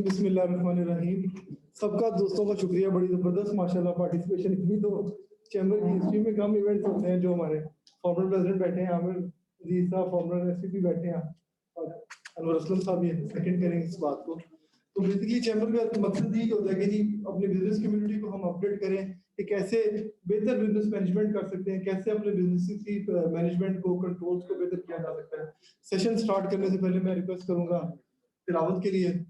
बिस्मिल्लाहिर्रहमानिर्रहीम। सबका दोस्तों का शुक्रिया, बड़ी ज़बरदस्त माशाल्लाह पार्टिसिपेशन की। तो चैम्बर की हिस्ट्री में कम इवेंट्स होते हैं जो हमारे फॉर्मर प्रेसिडेंट बैठे हैं, आमिर अजीज साहब फॉर्मर एसपीपी बैठे हैं और अनवर असलम साहब ये सेकंड करेंगे इस बात को। तो बेसिकली चैम्बर का मकसद ये होता है कि जी अपने बिजनेस कम्युनिटी को हम अपडेट करें कि कैसे बेहतर बिजनेस मैनेजमेंट कर सकते हैं, कैसे अपने बिजनेस की मैनेजमेंट को, कंट्रोल्स को बेहतर किया जा सकता है। सेशन स्टार्ट करने से पहले मैं रिक्वेस्ट करूंगा तिलावत के लिए।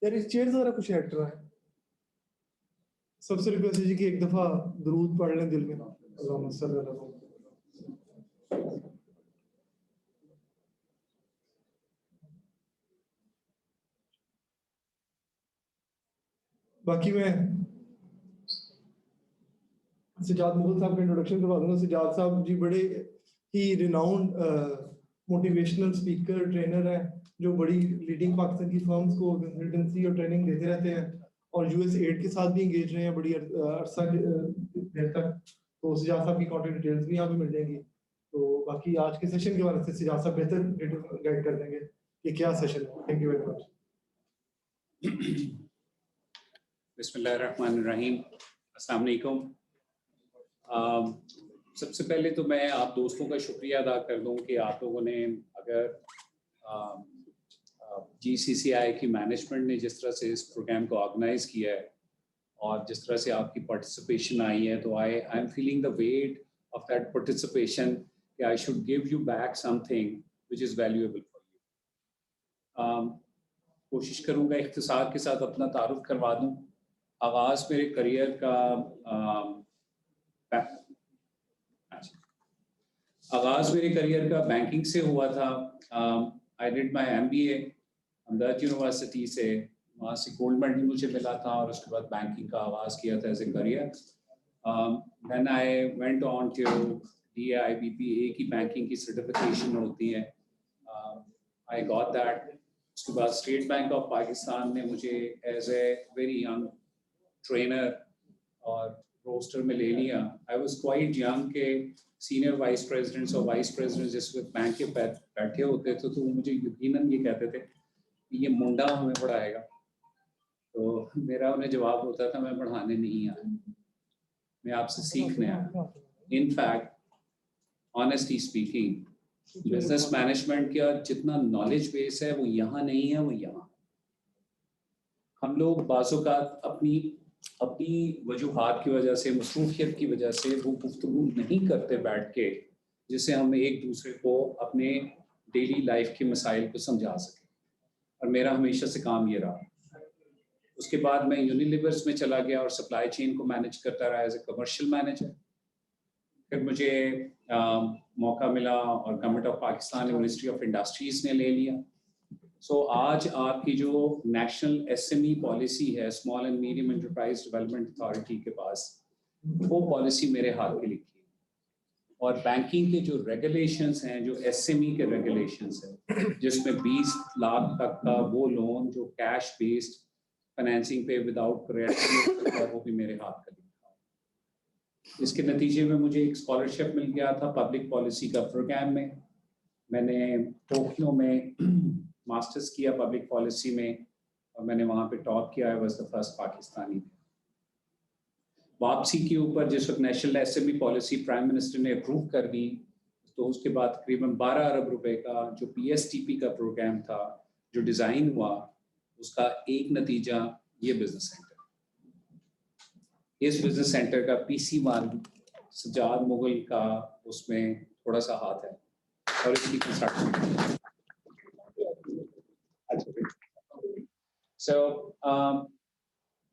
यार इस चेयर जरा कुछ ऐड करा है। सबसे रिक्वेस्ट है जी कि एक दफा दुरूद पढ़ लें दिल में। अल्लाहुम्मा सल्ली अला मुहम्मद। बाकी मैं सिजाद मुगल साहब का इंट्रोडक्शन करवा दूंगा। सिजाद साहब जी बड़े ही रिनाउंड मोटिवेशनल स्पीकर ट्रेनर हैं जो बड़ी लीडिंग पाकिस्तान की फर्म्स को कंसल्टेंसी और ट्रेनिंग देते रहते हैं और यूएस एड के साथ भी इंगेज रहे हैं बड़ी अरसा देर तक। तो सिजाद साहब की कॉन्टैक्ट डिटेल्स भी यहाँ पे मिल जाएंगी। तो बाकी आज के सेशन के बारे में सिजाद साहब बेहतर गाइड कर देंगे कि क्या सेशन है। Thank you very much. बिस्मिल्लाहिर्रहमानिर्रहीम। अस्सलाम वालेकुम। सबसे पहले तो मैं आप दोस्तों का शुक्रिया अदा कर दूं कि आप लोगों ने अगर GCCI की मैनेजमेंट ने जिस तरह से इस प्रोग्राम को ऑर्गेनाइज किया है और जिस तरह से आपकी पार्टिसिपेशन आई है, तो I am feeling the weight of that participation कि I should give you back something which is valuable for you. कोशिश करूँगा इख्तिसार के साथ अपना तारुफ करवा दूँ। आगाज़ मेरे करियर का बैंकिंग से हुआ था। I did my MBA Ahmedabad university से, वहाँ से गोल्ड मेडल मुझे मिला था और उसके बाद बैंकिंग का आगाज़ किया था as a career. Then I went on to DAIBPA की बैंकिंग की सर्टिफिकेशन होती है, आई गॉट दैट। उसके बाद स्टेट बैंक ऑफ पाकिस्तान ने मुझे as a very young trainer और रोस्टर में ले लिया। आई वॉज क्वाइट यंग के सीनियर वाइस प्रेसिडेंट्स और वाइस प्रेसिडेंट जिस वक्त बैंक के बैठे होते थे तो मुझे यकीनन ये कहते थे कि ये मुंडा हमें पढ़ाएगा। तो मेरा उन्हें जवाब होता था मैं पढ़ाने नहीं आया, मैं आपसे सीखने आया। In fact honestly speaking business management का जितना नॉलेज बेस है वो यहाँ नहीं है, वो यहाँ। हम लोग बाज़-औक़ात अपनी वजूहात की वजह से, मसरूफियत की वजह से वो गुफ्तगू नहीं करते बैठ के जिससे हम एक दूसरे को अपने डेली लाइफ के मसाइल को समझा सकें, और मेरा हमेशा से काम ये रहा। उसके बाद मैं यूनिलीवर्स में चला गया और सप्लाई चेन को मैनेज करता रहा एज ए कमर्शियल मैनेजर। फिर मुझे मौका मिला और गवर्नमेंट ऑफ पाकिस्तान ने मिनिस्ट्री ऑफ इंडस्ट्रीज़ ने ले लिया। सो आज आपकी जो नेशनल SME पॉलिसी है, small and medium enterprise development authority के पास, वो पॉलिसी मेरे हाथ में लिखी है। और बैंकिंग के जो रेगुलेशंस हैं, जो SME के रेगुलेशंस हैं, जिसमें 20 लाख तक का वो लोन जो कैश बेस्ड फाइनेंसिंग पे विदाउट क्रेडिट, वो भी मेरे हाथ का लिखा है। इसके नतीजे में मुझे एक स्कॉलरशिप मिल गया था पब्लिक पॉलिसी का प्रोग्राम में। मैंने टोक्यो में मास्टर्स किया पब्लिक पॉलिसी में और मैंने वहाँ पे टॉप किया। I was the first Pakistani. वापसी के ऊपर जिस वक्त national SME policy prime minister ने अप्रूव कर दी, तो उसके बाद तकरीबन 12 अरब रुपए का जो PSTP का प्रोग्राम था जो डिज़ाइन हुआ, उसका एक नतीजा ये बिजनेस सेंटर। इस बिजनेस सेंटर का PC1 सजाद मुगल का उसमें थोड़ा सा हाथ है और इसकी कंस्ट्रक्शन।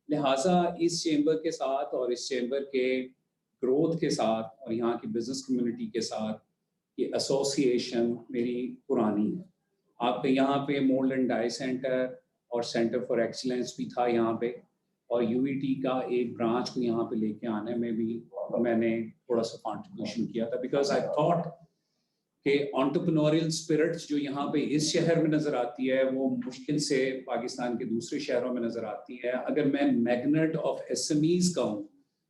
लिहाजा इस चेंबर के साथ और इस चेंबर के ग्रोथ के साथ और यहाँ की बिजनेस कम्युनिटी के साथ ये एसोसिएशन मेरी पुरानी है। आपके यहाँ पे मोल्ड एंड डाई सेंटर और सेंटर फॉर एक्सीलेंस भी था यहाँ पे, और यूईटी का एक ब्रांच को यहाँ पे लेके आने में भी मैंने थोड़ा सा कंट्रीब्यूशन किया था, बिकॉज आई थॉट कि एंटरप्रेन्योरियल स्पिरिट्स जो यहाँ पे इस शहर में नजर आती है वो मुश्किल से पाकिस्तान के दूसरे शहरों में नजर आती है। अगर मैं मैग्नेट ऑफ एसएमईज कहूँ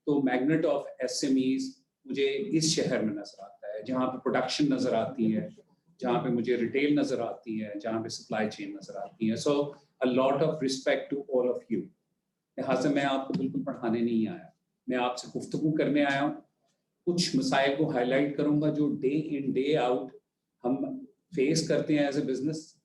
तो मैग्नेट ऑफ एसएमईज मुझे इस शहर में नजर आता है, जहाँ पे प्रोडक्शन नजर आती है, जहाँ पे मुझे रिटेल नजर आती है, जहाँ पे सप्लाई चेन नजर आती है। So a lot of respect to all of you. लिहाजा मैं आपको बिल्कुल पढ़ाने नहीं आया, मैं आपसे गुफ्तगू करने आया हूँ। कुछ मसाइल को हाईलाइट करूंगा जो डे इन डे आउट हम फेस करते हैं एज ए बिजनेस।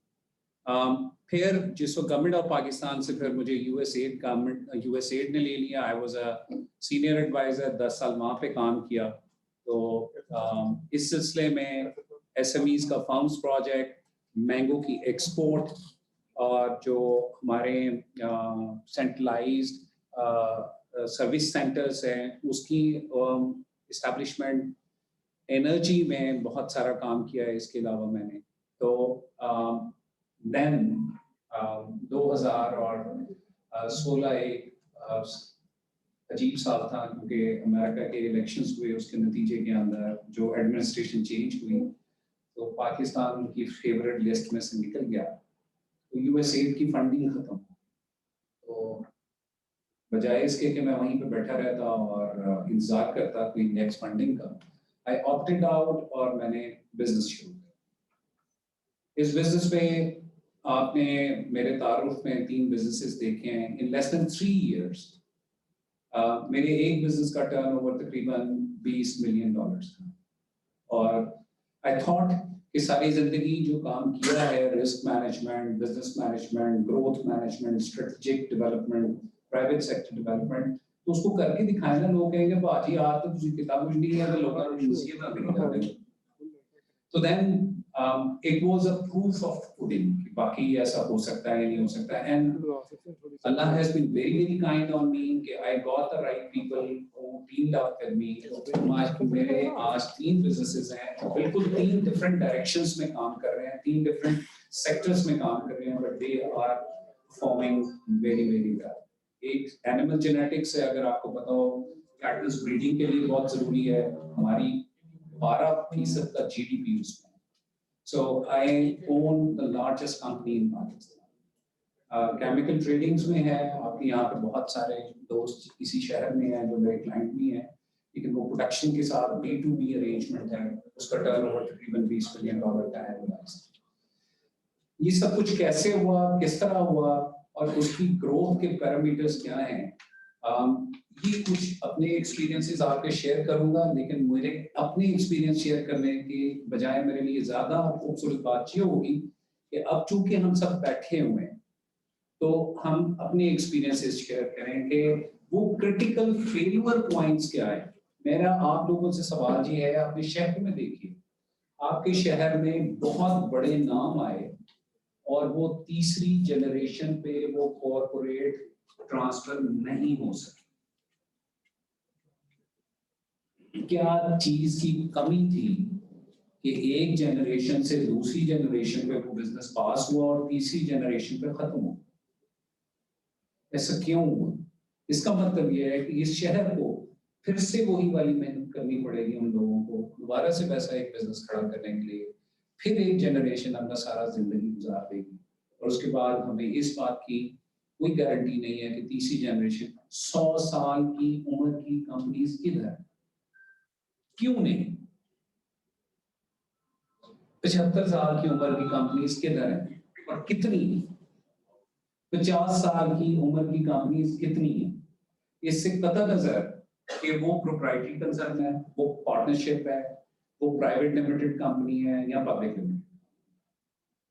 फिर जिस वक्त गवर्नमेंट ऑफ पाकिस्तान से फिर मुझे यूएसएड ने ले लिया। I was a senior adviser, 10 साल वहाँ पे काम किया। तो इस सिलसिले में एसएमईज का फार्म्स प्रोजेक्ट, मैंगो की एक्सपोर्ट, और जो हमारे सेंट्रलाइज्ड सर्विस सेंटर्स हैं उसकी इस्टेब्लिशमेंट, एनर्जी में बहुत सारा काम किया है इसके अलावा मैंने। तो देन 2016 एक अजीब साल था, क्योंकि अमेरिका के इलेक्शंस हुए, उसके नतीजे के अंदर जो एडमिनिस्ट्रेशन चेंज हुई तो पाकिस्तान उनकी फेवरेट लिस्ट में से निकल गया। तो यूएसएड की फंडिंग खत्म। तो बजाय इसके कि मैं वहीं पे बैठा रहता और इंतजार करता कोई नेक्स्ट फंडिंग का, आई ऑप्टेड आउट और मैंने बिजनेस शुरू किया। इस बिजनेस में आपने मेरे तारुफ में 3 बिजनेसेस देखे हैं इन लेस देन 3 इयर्स। मेरे एक बिजनेस का टर्नओवर तकरीबन $20 मिलियन था, और आई थॉट कि सारी जिंदगी जो काम किया है, risk management, business management, growth management, strategic development, private sector development, तो उसको करके दिखाए ना। लोग कहेंगे बाजी यार तो तुझे किताब कुछ नहीं है तो लोगों ने मुसीबत ना नहीं कर देंगे। तो then it was a proof of pudding कि बाकी ऐसा हो सकता है, नहीं हो सकता है। And Allah has been very very kind on me कि I got the right people who teamed up with me। तो मेरे आज 3 businesses हैं, बिल्कुल 3 different directions में काम कर रहे हैं, 3 different sectors में काम कर रहे हैं, but they are performing very very well। एक एनिमल जेनेटिक्स है, अगर आपको पता हो, कैटल्स ब्रीडिंग के लिए बहुत जरूरी है, हमारी 12% का जीडीपी उसमें। So I own the largest company in Pakistan। Chemical tradings में है, आपके यहाँ पे बहुत सारे दोस्त इसी शहर में हैं जो मेरे क्लाइंट भी हैं, लेकिन वो प्रोडक्शन के साथ B2B अरेंजमेंट है, उसका टर्नओवर तकरीबन $20 मिलियन का है। ये सब कुछ कैसे हुआ, किस तरह हुआ, और उसकी ग्रोथ के पैरामीटर्स क्या हैं, ये कुछ अपने एक्सपीरियंसेस आपके शेयर करूंगा। लेकिन मेरे अपने एक्सपीरियंस शेयर करने के बजाय मेरे लिए ज्यादा खूबसूरत बात ये होगी कि अब चूंकि हम सब बैठे हुए हैं तो हम अपने एक्सपीरियंसेस शेयर करें कि वो क्रिटिकल फेलियर पॉइंट्स क्या है। मेरा आप लोगों से सवाल ये है, अपने शहर में देखिए, आपके शहर में बहुत बड़े नाम आए और वो तीसरी जनरेशन पे वो कॉर्पोरेट ट्रांसफर नहीं हो सके। क्या चीज की कमी थी कि एक जनरेशन से दूसरी जनरेशन पे वो बिजनेस पास हुआ और तीसरी जनरेशन पे खत्म हुआ? ऐसा क्यों हुआ? इसका मतलब यह है कि इस शहर को फिर से वही वाली मेहनत करनी पड़ेगी उन लोगों को, दोबारा से वैसा एक बिजनेस खड़ा करने के लिए। फिर एक जनरेशन अपना सारा जिंदगी गुजार देगी, और उसके बाद हमें इस बात की कोई गारंटी नहीं है कि तीसरी जनरेशन 100 साल की उम्र की कंपनीज किधर है, क्यों नहीं? 75 साल की उम्र की कंपनीज किधर है और कितनी? 50 साल की उम्र की कंपनीज कितनी है? इससे पता नजर कि वो प्रोप्राइटरी कंसर्न है, वो पार्टनरशिप है, वो प्राइवेट लिमिटेड कंपनी है या पब्लिक लिमिटेड।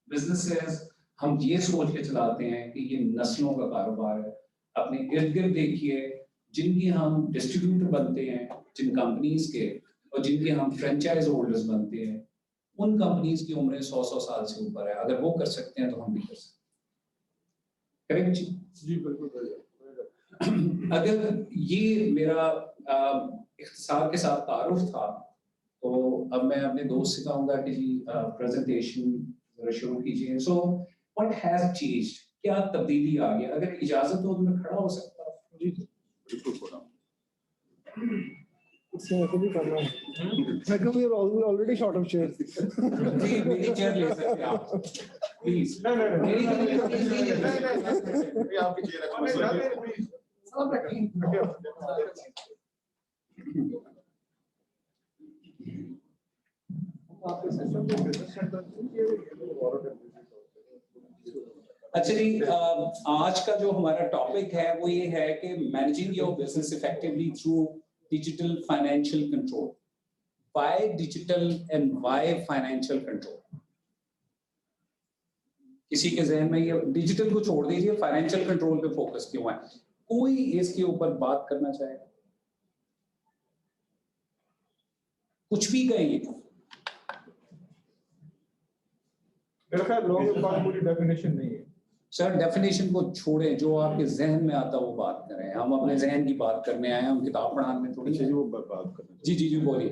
बिजनेसेस हम ये सोच के चलाते हैं कि ये नस्लों का कारोबार है। अपने इर्द गिर्द देखिए, जिनकी हम डिस्ट्रीब्यूटर बनते हैं जिन कंपनीज के, और जिनके हम फ्रेंचाइज होल्डर्स बनते हैं, उन कंपनीज की उम्रें 100 साल से ऊपर है। अगर वो कर सकते हैं तो हम भी कर सकते हैं। करेक्ट जी? जी बिल्कुल। अगर ये मेरा इख्तिसार के साथ तारुफ था, तो अब मैं अपने दोस्त से कहूँगा कि जी प्रेजेंटेशन जरा शुरू कीजिए। सो व्हाट हैज चेंज्ड, क्या तब्दीली आ गया? अगर इजाजत हो तो मैं खड़ा हो सकता हूँ? जी बिल्कुल खड़ा हूँ। इससे ऐसे भी करना है। मैं क्यों भी ऑलरेडी शॉर्ट ऑफ चेयर। जी मेरी चेयर ले सकते हैं आप प्लीज। मेरी आपकी चेयर अच्छा जी, आज का जो हमारा टॉपिक है वो ये है कि managing your business effectively through digital financial control. Why digital and why financial control? किसी के जहन में ये डिजिटल को छोड़ दीजिए, फाइनेंशियल कंट्रोल पे फोकस क्यों है? कोई इसके ऊपर बात करना चाहेगा? कुछ भी कहिए। मेरा ख्याल लोगों के पास पूरी डेफिनेशन नहीं है। सर डेफिनेशन को छोड़ें, जो आपके जहन में आता वो बात करें। हम अपने जहन की बात करने आए हैं, हम किताब पढ़ाने थोड़ी है। वो बात करना जी जी जी बोलिए।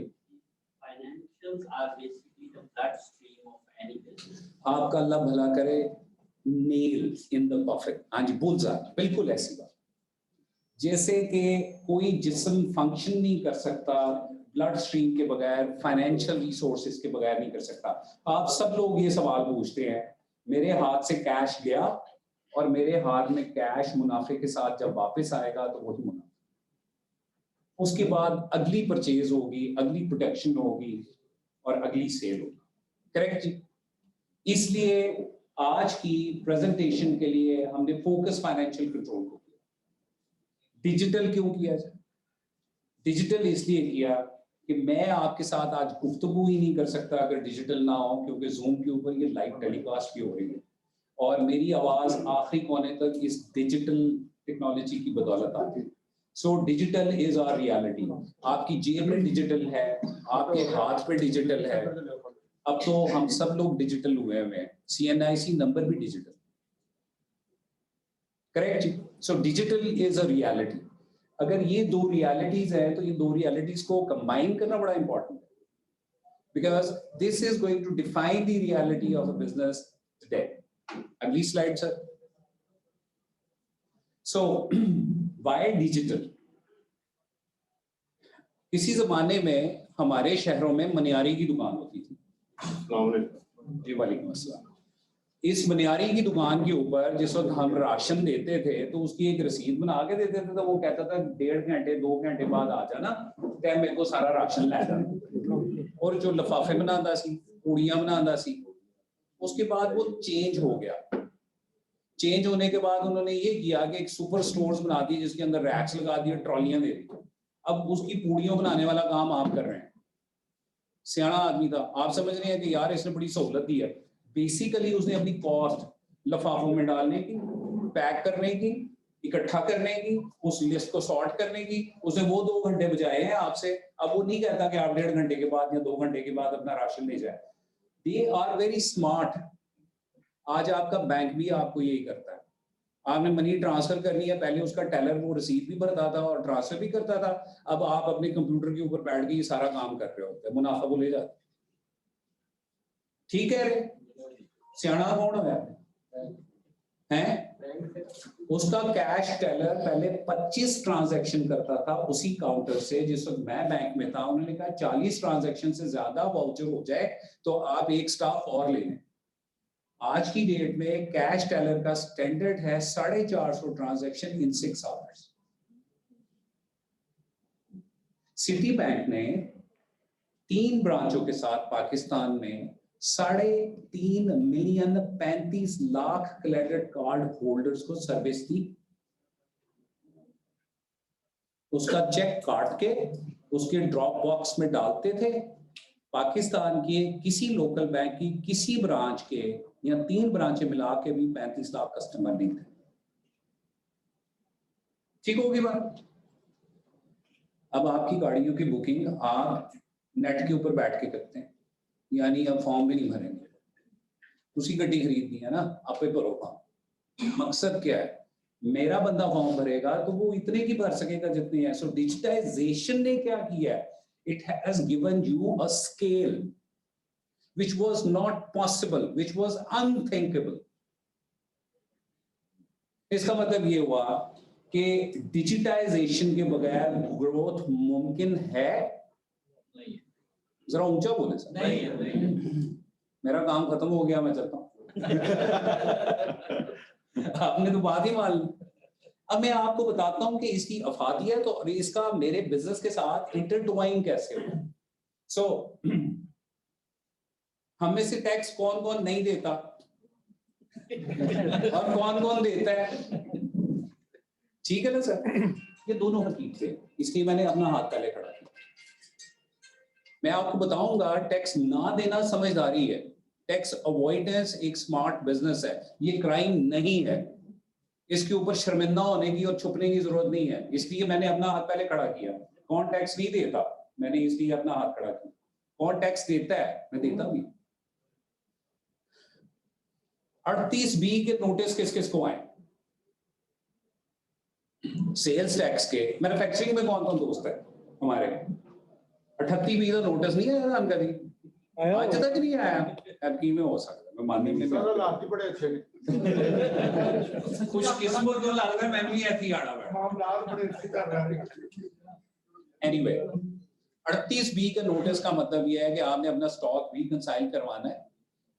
Financials are basically the bloodstream of any business. आपका अल्लाह भला करे, नेल इन द परफेक्ट। हाँ जी बुलजा, बिल्कुल ऐसी बात। जैसे कि कोई जिस्म फंक्शन नहीं कर सकता ब्लड स्ट्रीम के बगैर, फाइनेंशियल रिसोर्सेज के बगैर नहीं कर सकता। आप सब लोग ये सवाल पूछते हैं, मेरे हाथ से कैश गया और मेरे हाथ में कैश मुनाफे के साथ जब वापस आएगा तो वही मुनाफा, उसके बाद अगली परचेज होगी, अगली प्रोटेक्शन होगी और अगली सेल होगी। करेक्ट जी? इसलिए आज की प्रेजेंटेशन के लिए हमने फोकस फाइनेंशियल कंट्रोल को किया। डिजिटल क्यों किया जाए? डिजिटल इसलिए किया कि मैं आपके साथ आज गुफ्तगू ही नहीं कर सकता अगर डिजिटल ना हो, क्योंकि जूम के ऊपर ये लाइव टेलीकास्ट भी हो रही है और मेरी आवाज आखिरी कोने तक इस डिजिटल टेक्नोलॉजी की बदौलत आती है। So digital is our reality. आपकी जेब में डिजिटल है, आपके हाथ पे डिजिटल है। अब तो हम सब लोग डिजिटल हुए हैं, CNIC नंबर भी डिजिटल। करेक्ट जी? So digital is a reality. अगर ये दो रियलिटीज है तो ये दो रियलिटीज को कंबाइन करना बड़ा इंपॉर्टेंट है, because this is going to define the reality of a business today. अगली slide sir. So why digital? किसी जमाने में हमारे शहरों में मनियारी की दुकान होती थी। जी वालेकुम अस्सलाम। इस मनियारी की दुकान के ऊपर जिस वक्त हम राशन देते थे तो उसकी एक रसीद बना के देते थे, तो वो कहता था 1.5 घंटे 2 घंटे बाद आ जाना, तै मेरे को सारा राशन लै जाना। और जो लिफाफे बनाता सी, पूड़ियां बनाता सी, उसके बाद वो चेंज हो गया। चेंज होने के बाद उन्होंने ये किया कि एक सुपर स्टोर्स बना दी जिसके अंदर रैक्स लगा दिए, ट्रॉलियां दे दी। अब उसकी पूड़ियों बनाने वाला काम आप कर रहे हैं। सियाना आदमी था, आप समझ रहे हैं कि यार इसने बड़ी सहूलत दी है। बेसिकली उसने अपनी कॉस्ट लिफाफों में डालने की, पैक करने की, इकट्ठा करने की, उस लिस्ट को सॉर्ट करने की, उसने वो 2 घंटे बजाए हैं आपसे। अब वो नहीं कहता कि आप 1.5 घंटे के बाद या 2 घंटे के बाद अपना राशन ले जाए। They are very smart. आज आपका बैंक भी आपको यही करता है। आपने मनी ट्रांसफर करनी है, पहले उसका टेलर वो रसीद भी भरता था और ट्रांसफर भी करता था। अब आप अपने कंप्यूटर के ऊपर बैठ के ये सारा काम कर रहे होते हैं, मुनाफा वो ले जाते। ठीक है रे? सियाना कौन है? उसका कैश टेलर पहले 25 ट्रांजैक्शन करता था उसी काउंटर से। जिस वक्त मैं बैंक में था उन्होंने कहा 40 ट्रांजैक्शन से ज्यादा वाउचर हो जाए तो आप एक स्टाफ और ले लें। आज की डेट में कैश टेलर का स्टैंडर्ड है 450 transaction in 6 hours. City bank ने 3 ब्रांचों के साथ पाकिस्तान में 3.5 million 35 lakh credit card holders को सर्विस दी। उसका चेक काट के उसके ड्रॉप बॉक्स में डालते थे। पाकिस्तान के किसी लोकल बैंक की किसी ब्रांच के या 3 ब्रांचें मिला के भी 35 लाख कस्टमर नहीं थे। ठीक होगी बात? अब आपकी गाड़ियों की बुकिंग आप नेट के ऊपर बैठ के करते हैं, यानी अब फॉर्म भी नहीं भरेंगे। उसी गड्डी खरीदनी है ना, आपे भरो फॉर्म। मकसद क्या है? मेरा बंदा फॉर्म भरेगा तो वो इतने की भर सकेगा जितने हैं। सो डिजिटाइजेशन ने क्या किया है It has given you a scale which was not possible, which was unthinkable. इसका मतलब ये हुआ कि डिजिटाइजेशन के बगैर ग्रोथ मुमकिन है? नहीं है। जरा ऊंचा बोले सर। नहीं है, नहीं है। मेरा काम खत्म हो गया, मैं चलता हूँ। आपने तो बात ही मान ली। अब मैं आपको बताता हूं कि इसकी अफादियत और इसका मेरे बिजनेस के साथ इंटरट्वाइन कैसे हो। सो हम में से टैक्स कौन कौन नहीं देता और कौन कौन देता है? ठीक है ना सर? ये दोनों हकीकत थे, इसलिए मैंने अपना हाथ पहले खड़ा किया। मैं आपको बताऊंगा टैक्स ना देना समझदारी है, टैक्स अवॉइडेंस एक स्मार्ट बिजनेस है, ये क्राइम नहीं है। इसके ऊपर शर्मिंदा होने की और छुपने की जरूरत नहीं है, इसलिए मैंने अपना हाथ पहले खड़ा किया। कौन टैक्स नहीं देता? मैंने इसलिए अपना हाथ खड़ा किया। कौन टैक्स देता है? मैं देता भी। 38B के नोटिस किस किस को आए? सेल्स टैक्स के। मैन्युफैक्चरिंग में कौन कौन दोस्त है हमारे? 38B का नोटिस नहीं आया जानकारी? आज तक नहीं आया। अब की में हो सकता है, मैं मानने में सारा लाभ बड़े अच्छे ने। कुछ किस्मत को लग रहा है मैं भी ऐसी आड़ा बैठा। मामलात बड़े अच्छे कर रहे हैं। एनीवे 38B का नोटिस का मतलब यह है कि आपने अपना स्टॉक रिकंसाइल करवाना है,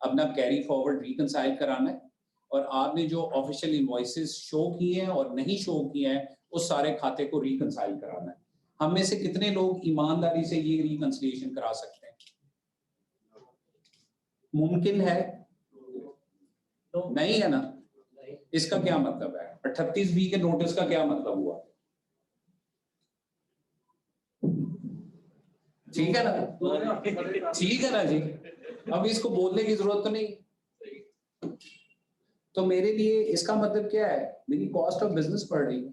अपना कैरी फॉरवर्ड रिकंसाइल कराना है, और आपने जो ऑफिशियल इनवॉइसेस शो किए हैं और नहीं शो किए हैं उस सारे खाते को रिकंसाइल कराना है। हम में से कितने लोग ईमानदारी से ये रिकंसिलिएशन करा सकते हैं? मुमकिन है? नहीं है ना? इसका क्या मतलब है? 38B के नोटिस का क्या मतलब हुआ? ठीक है ना? ठीक है ना जी? अब इसको बोलने की जरूरत तो नहीं। तो मेरे लिए इसका मतलब क्या है? मेरी कॉस्ट ऑफ बिजनेस बढ़ रही है।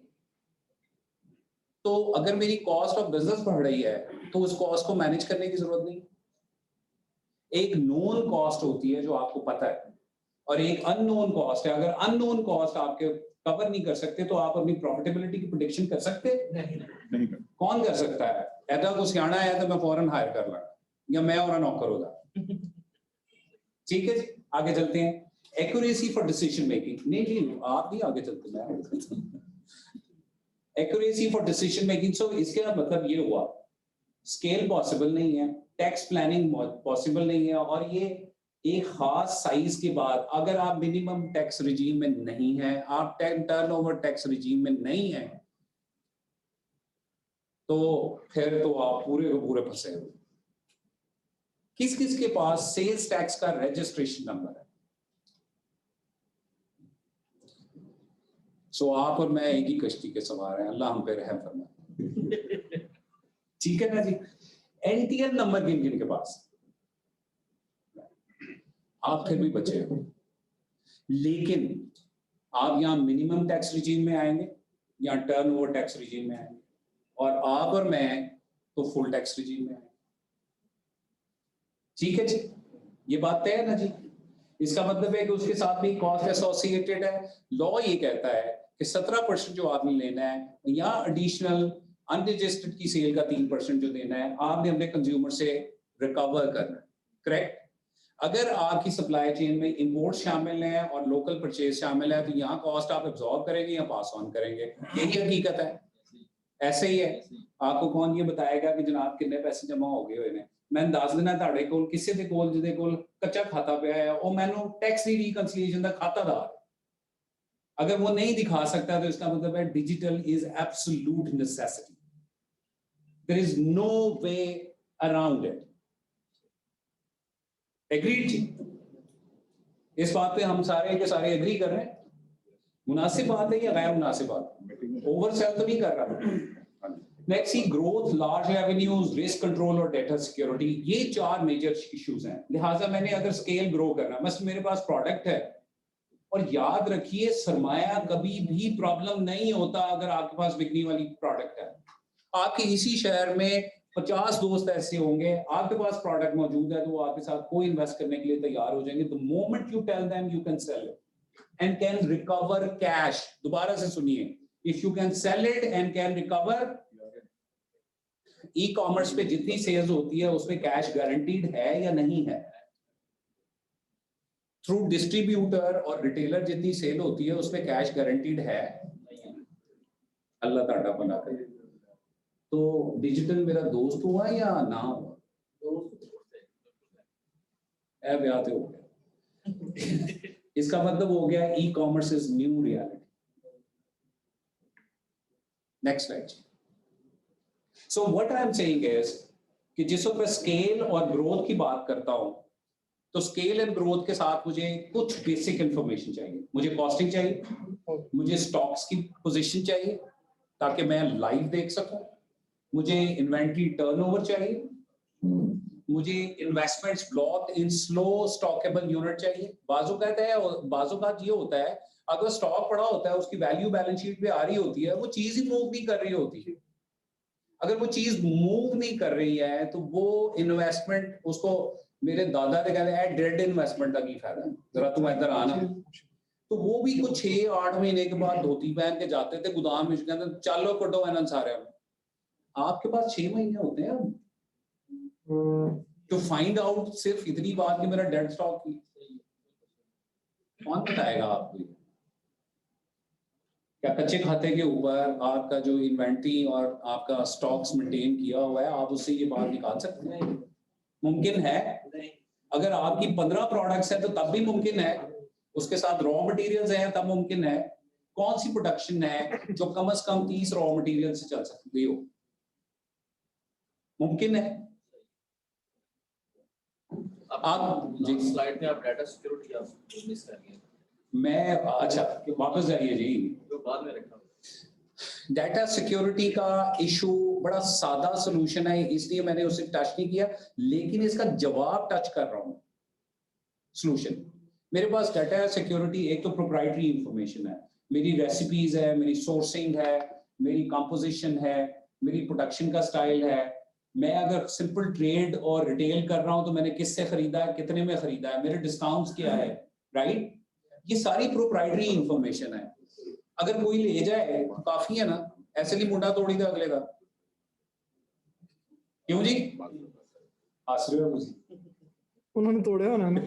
तो अगर मेरी कॉस्ट ऑफ बिजनेस बढ़ रही है तो उस कॉस्ट को मैनेज करने की जरूरत नहीं। एक नोन कॉस्ट होती है जो आपको पता है, और एक अननोन कॉस्ट है। अगर अननोन कॉस्ट आपके कवर नहीं कर सकते तो आप अपनी प्रॉफिटेबिलिटी की प्रेडिक्शन कर सकते नहीं। कौन कर सकता है? ऐसा कुछ सियाना है तो मैं फौरन हायर कर लूंगा, या मैं और नौकर होगा। ठीक है जी, आगे चलते हैं। Accuracy for decision making. नहीं, आप नहीं आगे चलते, मैं आगे चलता हूं। Accuracy for decision making. So इसका मतलब ये हुआ स्केल पॉसिबल नहीं है, टैक्स प्लानिंग पॉसिबल नहीं है, और ये एक खास साइज के बाद अगर आप मिनिमम टैक्स रिजीम में नहीं है, आप टर्नओवर टैक्स रिजीम में नहीं है, तो फिर तो आप पूरे को पूरे फंसे हो। किस किस के पास सेल्स टैक्स का रजिस्ट्रेशन नंबर है? सो आप और मैं एक ही कश्ती के सवार हैं, अल्लाह हम पे रहम फरमाए। ठीक है ना जी? एनटीएल नंबर किन किन के पास? आप फिर भी बचे हो, लेकिन आप यहाँ मिनिमम टैक्स रिजीम में आएंगे या टर्नओवर टैक्स रिजीम में आएंगे, और आप और मैं तो फुल टैक्स रिजीम में आएंगे। ठीक है जी, ये बात तय है ना जी? इसका मतलब है कि उसके साथ भी कॉस्ट एसोसिएटेड है। लॉ ये कहता है कि 17% जो आपने लेना है, या एडिशनल अनरजिस्टर्ड की सेल का 3% जो देना है, आपने अपने कंज्यूमर से रिकवर करना है। करेक्ट? अगर आपकी सप्लाई चेन में इंपोर्ट शामिल है और लोकल परचेज शामिल है, तो यहाँ कॉस्ट आप एब्जॉर्ब करेंगे या पास ऑन करेंगे। यही हकीकत है। ऐसे ही है। आपको कौन ये बताएगा कि जनाब कितने पैसे जमा हो गए हुए ने? मैं दस देना ਤੁਹਾਡੇ ਕੋਲ ਕਿਸੇ ਦੇ ਕੋਲ ਜਿਹਦੇ ਕੋਲ ਕੱਚਾ ਖਾਤਾ ਪਿਆ ਹੈ, ਉਹ ਮੈਨੂੰ टैक्स रिकंसिलिएशन ਦਾ खातादार। अगर वो नहीं दिखा सकता तो इसका मतलब है digital is absolute necessity. There is no way around it. Agreed जी? इस बात पे हम सारे के सारे एग्री कर रहे हैं? मुनासिब बात है या गैर मुनासिब बात? ओवर सेल तो नहीं कर रहा। Next see growth, large revenues, risk control और डेटा सिक्योरिटी। ये चार मेजर इश्यूज हैं। लिहाजा मैंने अगर स्केल ग्रो करना, बस मेरे पास प्रोडक्ट है, और याद रखिए सरमाया कभी भी प्रॉब्लम नहीं होता अगर आपके पास बिकने वाली प्रोडक्ट है। आपके इसी शहर में 50 दोस्त ऐसे होंगे, आपके पास प्रोडक्ट मौजूद है, तो वो आपके साथ को इन्वेस्ट करने के लिए तैयार हो जाएंगे। The moment you tell them you can sell it and can recover cash. दोबारा से सुनिए, if you can sell it and can recover, e commerce पे जितनी सेल्स होती है उसमें कैश गारंटीड है या नहीं है? थ्रू डिस्ट्रीब्यूटर और रिटेलर जितनी सेल होती है उसमें कैश गारंटीड है? अल्लाह ताड़ा बना करे। तो डिजिटल मेरा दोस्त हुआ या ना हुआ? ए ब्याह तो हो गया। इसका मतलब हो गया e commerce is new reality. Next slide. So what I am saying is कि जिस वक्त मैं स्केल और ग्रोथ की बात करता हूं तो स्केल एंड ग्रोथ के साथ मुझे कुछ बेसिक इंफॉर्मेशन चाहिए। मुझे कॉस्टिंग चाहिए, मुझे स्टॉक्स की पोजीशन चाहिए ताकि मैं लाइव देख सकूं, मुझे इन्वेंटरी टर्नओवर चाहिए, मुझे investments block in slow stockable unit चाहिए। बाजू कहते हैं, बाजू का ये होता है अगर स्टॉक पड़ा होता है उसकी वैल्यू बैलेंस शीट पे आ रही होती है, वो चीज ही मूव नहीं कर रही होती है। अगर वो चीज मूव नहीं कर रही है तो वो इन्वेस्टमेंट, उसको मेरे दादा ने कहते हैं डेड इन्वेस्टमेंट का की फायदा है, जरा तू इधर आना। तो वो भी कुछ 6-8 महीने के बाद धोती पहन के जाते थे गोदाम में, कहते चलो कटो एनन सारे। आपके पास 6 महीने होते हैं टू फाइंड आउट सिर्फ इतनी बात कि मेरा डेड स्टॉक की। कौन बताएगा आपको? क्या कच्चे खाते के ऊपर आपका जो इन्वेंटरी और आपका स्टॉक्स मेंटेन किया हुआ है, आप उससे ये बात निकाल सकते हैं? मुमकिन है। अगर आपकी 15 प्रोडक्ट्स है तो तब भी मुमकिन है, उसके साथ रॉ मटेरियल्स हैं तब मुमकिन है। कौन सी प्रोडक्शन है जो कम से कम 30 रॉ मटेरियल से चल सकती हो? मुमकिन है। आप स्लाइड में आप डाटा सिक्योरिटी आप मिस कर गए। मैं अच्छा वापस जाइए जी, जो बाद में रखा। डाटा सिक्योरिटी का इशू बड़ा सादा सॉल्यूशन है, इसलिए मैंने उसे टच नहीं किया, लेकिन इसका जवाब टच कर रहा हूं। सॉल्यूशन मेरे पास डाटा सिक्योरिटी, एक तो प्रोप्राइटरी इंफॉर्मेशन है, मेरी रेसिपीज है, मेरी सोर्सिंग है, मेरी कंपोजिशन है, मेरी प्रोडक्शन का स्टाइल है। मैं अगर सिंपल ट्रेड और रिटेल कर रहा हूं तो मैंने किससे खरीदा है, कितने में खरीदा है, मेरे डिस्काउंट्स क्या है, राइट? ये सारी प्रोप्राइटरी इंफॉर्मेशन है। अगर कोई ले जाए तो काफी है ना, ऐसे नहीं मुंडा तोड़ी था अगले का। क्यों जी? आश्रय मुझे उन्होंने तोड़े होना ना।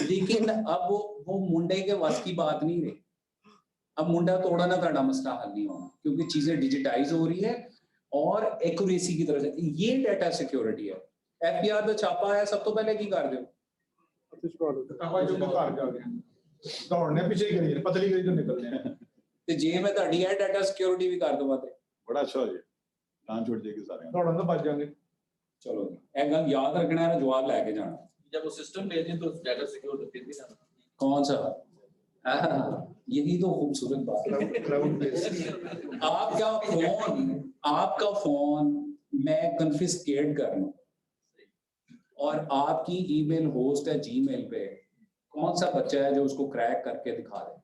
लेकिन अब वो मुंडे के वस की बात नहीं रही। अब मुंडा तोड़ना ਤੁਹਾਡਾ मसला हल नहीं होना, क्योंकि चीजें डिजिटाइज हो रही है और एक्यूरेसी की तरफ से। ये डाटा सिक्योरिटी है। एफबीआर ਦਾ छापा है, सब तो पहले की कर दो जो घर जा गए दौड़ने पीछे ही करिए, पतली गली तो निकलने हैं। ਤੇ ਜੇ ਮੈਂ ਤੁਹਾਡੀ ਇਹ ਡਾਟਾ ਸਿਕਿਉਰਿਟੀ ਵੀ ਕਰ ਦਵਾਂ ਤੇ बड़ा अच्छा हो जाए, जान छुट जाएगी सारे। दौड़न तो बच जाएंगे। चलो जी, ਇਹ ਗੱਲ याद रखना है, जवाब लेके जाना। जब वो सिस्टम भेजें तो डाटा सिक्योर फिर भी ना। कौन सा? यही तो खूबसूरत बात है। आपका फोन मैं कन्फिस्केट कर लूं और आपकी ईमेल होस्ट है जीमेल पे, कौन सा बच्चा है जो उसको क्रैक करके दिखा दे?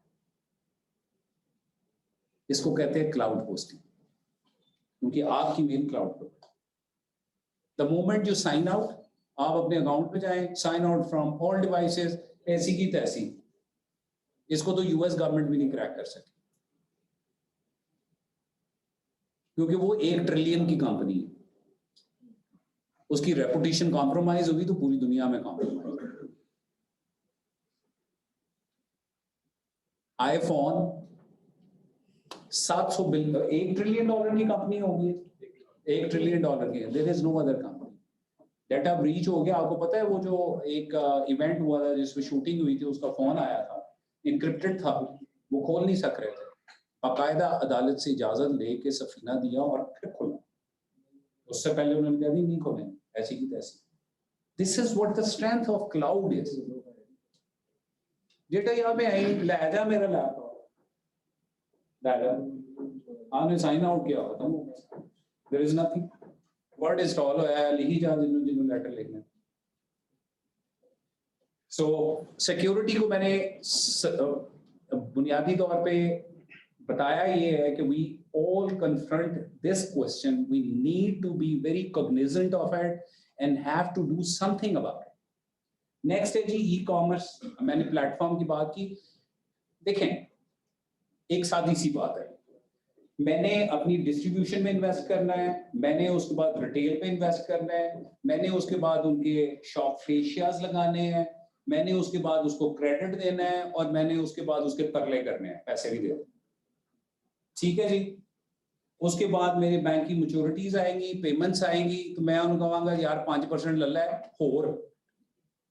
इसको कहते हैं क्लाउड होस्टिंग, क्योंकि आपकी मेल क्लाउड पर। The moment you sign out, आप अपने अकाउंट पे जाएं, sign out from all devices, ऐसी की तैसी। इसको तो यूएस गवर्नमेंट भी नहीं क्रैक कर सकती, क्योंकि वो 1 ट्रिलियन की कंपनी है। उसकी रेपुटेशन कॉम्प्रोमाइज होगी तो पूरी दुनिया में compromise. IPhone 700 billion, 1 trillion dollar की कंपनी होगी, 1 ट्रिलियन डॉलर की। There is no other company. Data breach हो गया, आपको पता है वो जो एक इवेंट हुआ था जिसमें शूटिंग हुई थी, उसका फोन आया था, इनक्रिप्टेड था, वो खोल नहीं सक रहे थे। बाकायदा अदालत से इजाजत लेके सफीना दिया और फिर खोला। उससे पहले उन्होंने कहा नहीं खोलें, ऐसी की तैसी। This is what the strength of cloud is. Data यहाँ पे आई, ले जा मेरा लैपटॉप, आपने साइन आउट किया, खत्म हो गया। There is nothing. Word install होया, लिखी जा जिन्होंने लेटर लिखना। सो सिक्योरिटी को मैंने बुनियादी तौर पे बताया ये है कि we all confront this question, we need to be very cognizant of it and have to do something about it. Next है जी ई कॉमर्स। मैंने प्लेटफॉर्म की बात की। देखें, एक सादी सी बात है, मैंने अपनी डिस्ट्रीब्यूशन में इन्वेस्ट करना है, मैंने उसके बाद रिटेल पे इन्वेस्ट करना है, मैंने उसके बाद उनके शॉप फेशियाज लगाने हैं, मैंने उसके बाद उसको क्रेडिट देना है, और मैंने उसके बाद उसके तरले करने हैं, पैसे भी दे, ठीक है जी। उसके बाद मेरे बैंक की मैच्योरिटीज आएंगी, पेमेंट्स आएंगी, तो मैं उनको कहूँगा यार 5% लल्ला है होर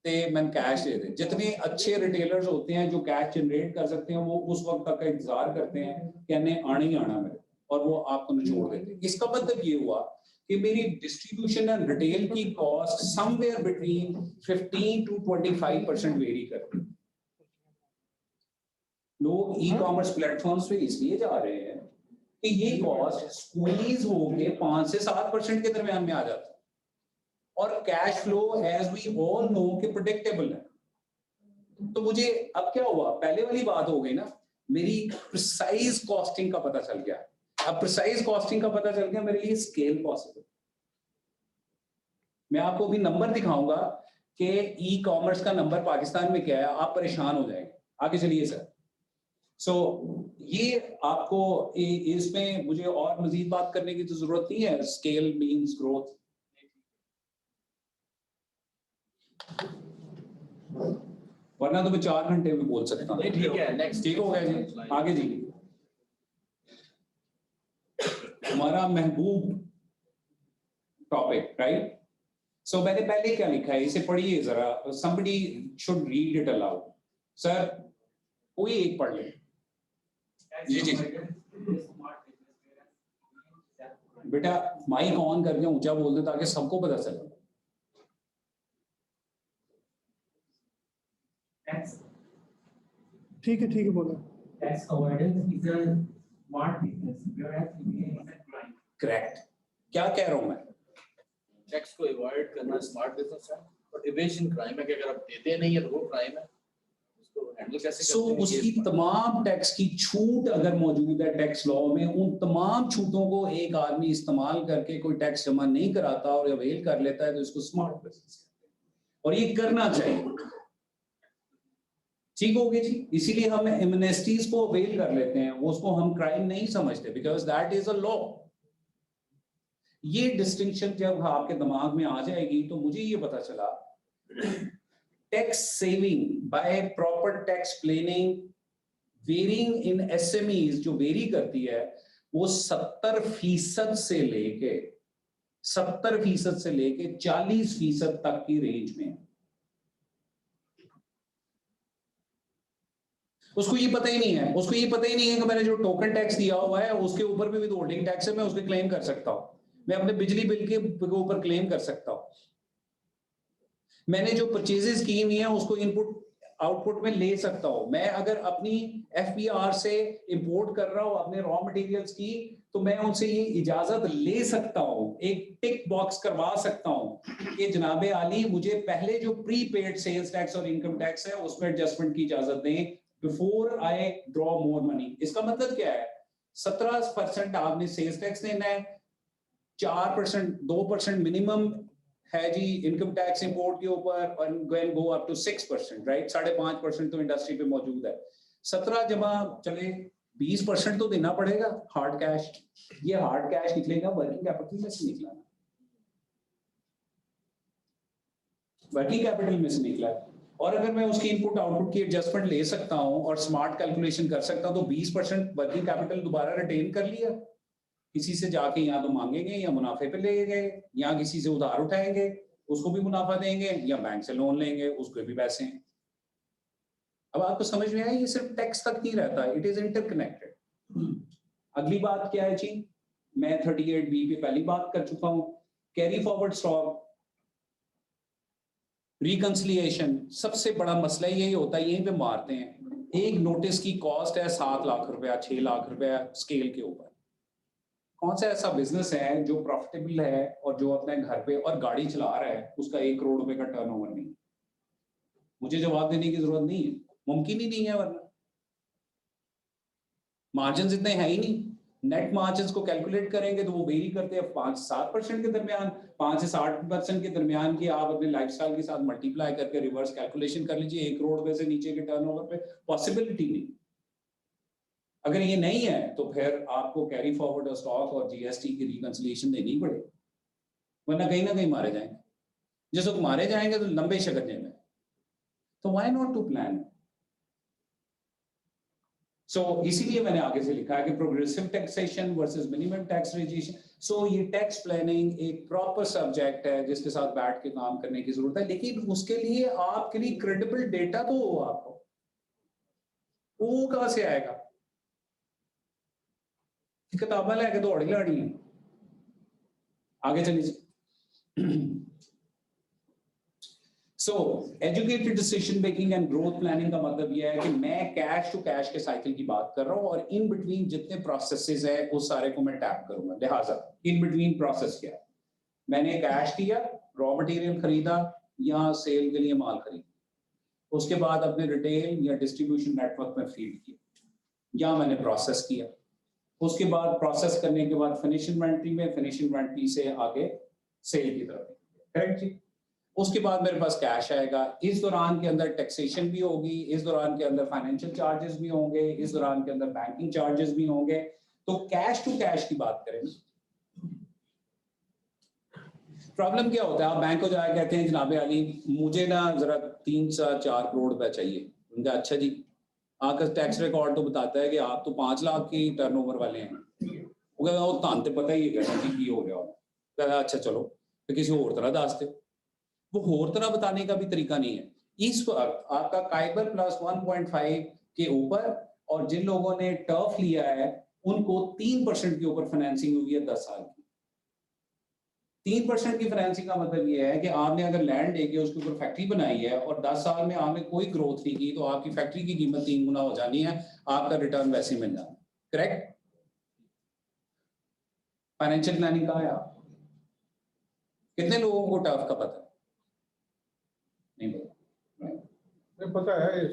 ते मैं कैश दे दे। जितने अच्छे रिटेलर्स होते हैं जो कैश जनरेट कर सकते हैं, वो उस वक्त तक का इंतजार करते हैं कि इन्हें आना ही आना मेरे, और वो आपको निचोड़ देते हैं। इसका मतलब ये हुआ कि मेरी डिस्ट्रीब्यूशन एंड रिटेल की cost somewhere between 15 to 25% very करती है। लोग ई कॉमर्स प्लेटफॉर्म्स पे इसलिए जा रहे हैं कि ये कॉस्ट स्क्वीज होके 5 से 7% के दरमियान में आ जाता है, और cash flow as we all know कि प्रेडिक्टेबल है। तो मुझे अब क्या हुआ, पहले वाली बात हो गई ना, मेरी प्रिसाइज कॉस्टिंग का पता चल गया। अब प्रिसाइज कॉस्टिंग का पता चल गया, मेरे लिए स्केल पॉसिबल। मैं आपको भी नंबर दिखाऊंगा कि ई कॉमर्स का नंबर पाकिस्तान में क्या है, आप परेशान हो जाएंगे। आगे चलिए सर। सो ये आपको इसमें मुझे और मजीद बात करने की तो जरूरत नहीं है। Scale means growth. वरना तो मैं 4 घंटे में बोल सकता हूँ। ठीक है, नेक्स्ट ठीक हो गया जी, आगे जी। हमारा महबूब टॉपिक, राइट। सो मैंने पहले क्या लिखा है, इसे पढ़िए जरा। somebody should read it aloud। Sir कोई एक पढ़ ले। जी जी बेटा, माइक ऑन करके ऊंचा बोल दे ताकि सबको पता चले। ठीक है बोलो। Tax avoidance is a smart business, whereas evasion is a crime. Correct. क्या कह रहा हूं मैं? टैक्स को अवॉइड करना स्मार्ट बिजनेस है, और इवेशन क्राइम है कि अगर आप देते नहीं है तो वो क्राइम है। उसको हैंडल कैसे सो करते हैं? उसकी तमाम टैक्स की छूट अगर मौजूद है टैक्स लॉ में, उन तमाम छूटों को एक आदमी इस्तेमाल करके कोई टैक्स जमा नहीं कराता और अवेल कर लेता है, तो इसको स्मार्ट बिजनेस कहते हैं, और ये करना चाहिए। ठीक हो गया जी। इसीलिए हम एमनेस्टीज को अवेल कर लेते हैं, उसको हम क्राइम नहीं समझते, because that is a law. ये डिस्टिंक्शन जब आपके दिमाग में आ जाएगी तो मुझे ये पता चला, tax saving by proper tax planning varying in SMEs जो वेरी करती है, वो 70% से लेके 40% तक की रेंज में है। उसको ये पता ही नहीं है, कि मैंने जो टोकन टैक्स दिया हुआ है उसके ऊपर भी विदहोल्डिंग टैक्स है, मैं उसके क्लेम कर सकता हूं। मैं अपने बिजली बिल के ऊपर क्लेम कर सकता हूं। मैंने जो परचेजेस की हुई है उसको इनपुट आउटपुट में ले सकता हूं। मैं अगर अपनी एफबीआर से इंपोर्ट कर रहा हूं अपने रॉ मटेरियल्स की, तो मैं उनसे ये इजाजत ले सकता हूं, एक टिक बॉक्स करवा सकता हूं कि जनाबे आली मुझे पहले जो प्रीपेड सेल्स टैक्स और इनकम टैक्स है उसमें एडजस्टमेंट की इजाजत दें before I draw more money. इसका मतलब क्या है, 17% आपने सेल्स टैक्स देना है, 4% 2% मिनिमम है जी इनकम टैक्स इंपोर्ट के ऊपर, और गो अप टू 6%, राइट। 5.5% तो इंडस्ट्री पे मौजूद है। 17 जमा चले 20% तो देना पड़ेगा हार्ड कैश। ये हार्ड कैश निकलेगा वर्किंग कैपिटल में से निकला, वर्किंग कैपिटल में से निकला। और अगर मैं उसकी इनपुट आउटपुट की एडजस्टमेंट ले सकता हूं और स्मार्ट कैलकुलेशन कर सकता हूं, तो 20% वर्किंग कैपिटल दोबारा रिटेन कर लिया। किसी से जाके या तो मांगेंगे या मुनाफे पे ले गए, या किसी से उधार उठाएंगे उसको भी मुनाफा देंगे, या बैंक से लोन लेंगे उसको भी पैसे हैं। अब आपको समझ में आया, ये सिर्फ टैक्स तक नहीं रहता, इट इज इंटरकनेक्टेड। अगली बात क्या है जी, मैं 38B पे पहली बात कर चुका हूं, कैरी फॉरवर्ड स्टॉक रिकंसिलिएशन। सबसे बड़ा मसला यही होता है, यहीं पे मारते हैं। एक नोटिस की कॉस्ट है 7 लाख रुपया, 6 लाख रुपया स्केल के ऊपर। कौन सा ऐसा बिजनेस है जो प्रॉफिटेबल है और जो अपने घर पे और गाड़ी चला रहा है उसका 1 करोड़ रुपए का टर्नओवर नहीं? मुझे जवाब देने की जरूरत नहीं है, मुमकिन ही नहीं है, वरना मार्जिन इतने हैं ही नहीं। नेट मार्जिन को कैलकुलेट करेंगे तो वो वेरी करते हैं 5 से 7% के दरमियान, 5 से 60% के दरमियान की आप अपने लाइफस्टाइल के साथ मल्टीप्लाई करके रिवर्स कैलकुलेशन कर लीजिए। 1 करोड़ रुपए से नीचे के टर्नओवर पे पॉसिबिलिटी नहीं। अगर ये नहीं है तो फिर आपको कैरी फॉरवर्ड और स्टॉक और जीएसटी की रिकंसिलिएशन देनी पड़ेगी, वरना कहीं ना कहीं मारे जाएंगे। जिस वक्त मारे जाएंगे तो लंबे शकंजे में, तो why not to plan. So इसीलिए मैंने आगे से लिखा है कि progressive taxation versus minimum tax registration. So ये टैक्स प्लानिंग एक प्रॉपर सब्जेक्ट है जिसके साथ बैठ के काम करने की जरूरत है, लेकिन उसके लिए आपके लिए क्रेडिबल डेटा तो हो, आपको वो कहां से आएगा? किताबें लेके दौड़ लानी है। आगे चलिए। सो educated decision making and growth planning का मतलब यह है कि मैं कैश टू कैश के साइकिल की बात कर रहा हूं और इन बिटवीन जितने प्रोसेसेस है उस सारे को मैं टैप करूंगा। लिहाजा इन बिटवीन प्रोसेस क्या है? मैंने कैश किया, रॉ मटेरियल खरीदा या सेल के लिए माल खरीदा, उसके बाद अपने रिटेल या डिस्ट्रीब्यूशन नेटवर्क में फीड किया या मैंने प्रोसेस किया, उसके बाद प्रोसेस करने के बाद फिनिश इन्वेंटरी में, फिनिश इन्वेंटरी से आगे सेल की तरफ, करेक्ट जी। उसके बाद मेरे पास कैश आएगा। इस दौरान के अंदर टैक्सेशन भी होगी, इस दौरान के अंदर फाइनेंशियल चार्जेस भी होंगे, इस दौरान के अंदर बैंकिंग चार्जेस भी होंगे। तो कैश टू कैश की बात करें, प्रॉब्लम क्या होता है? आप बैंक को जाकर कहते हैं जनाबे अली मुझे ना जरा 3-4 करोड़ रुपए चाहिए। उनका अच्छा जी, आपका टैक्स रिकॉर्ड तो बताता है कि आप तो 5 लाख की टर्नओवर वाले हैं। वो कहता वो तान ते पता ही है कि हो गया। कहता अच्छा चलो तो किसी और तरह दस दो। वो और तरह बताने का भी तरीका नहीं है। इस वक्त आपका काइबर प्लस 1.5 के ऊपर और जिन लोगों ने टर्फ लिया है उनको 3% के ऊपर फाइनेंसिंग हुई है 10 साल की। 3% की फाइनेंसिंग का मतलब ये है कि आपने अगर लैंड लेके उसके ऊपर फैक्ट्री बनाई है और 10 साल में आपने कोई ग्रोथ नहीं की तो आपकी फैक्ट्री की कीमत 3 गुना हो जानी है, आपका रिटर्न वैसे मिल जाना। करेक्ट? फाइनेंशियल प्लानिंग कहाँ है? आप कितने लोगों को टर्फ का पता? नहीं पता। पता है।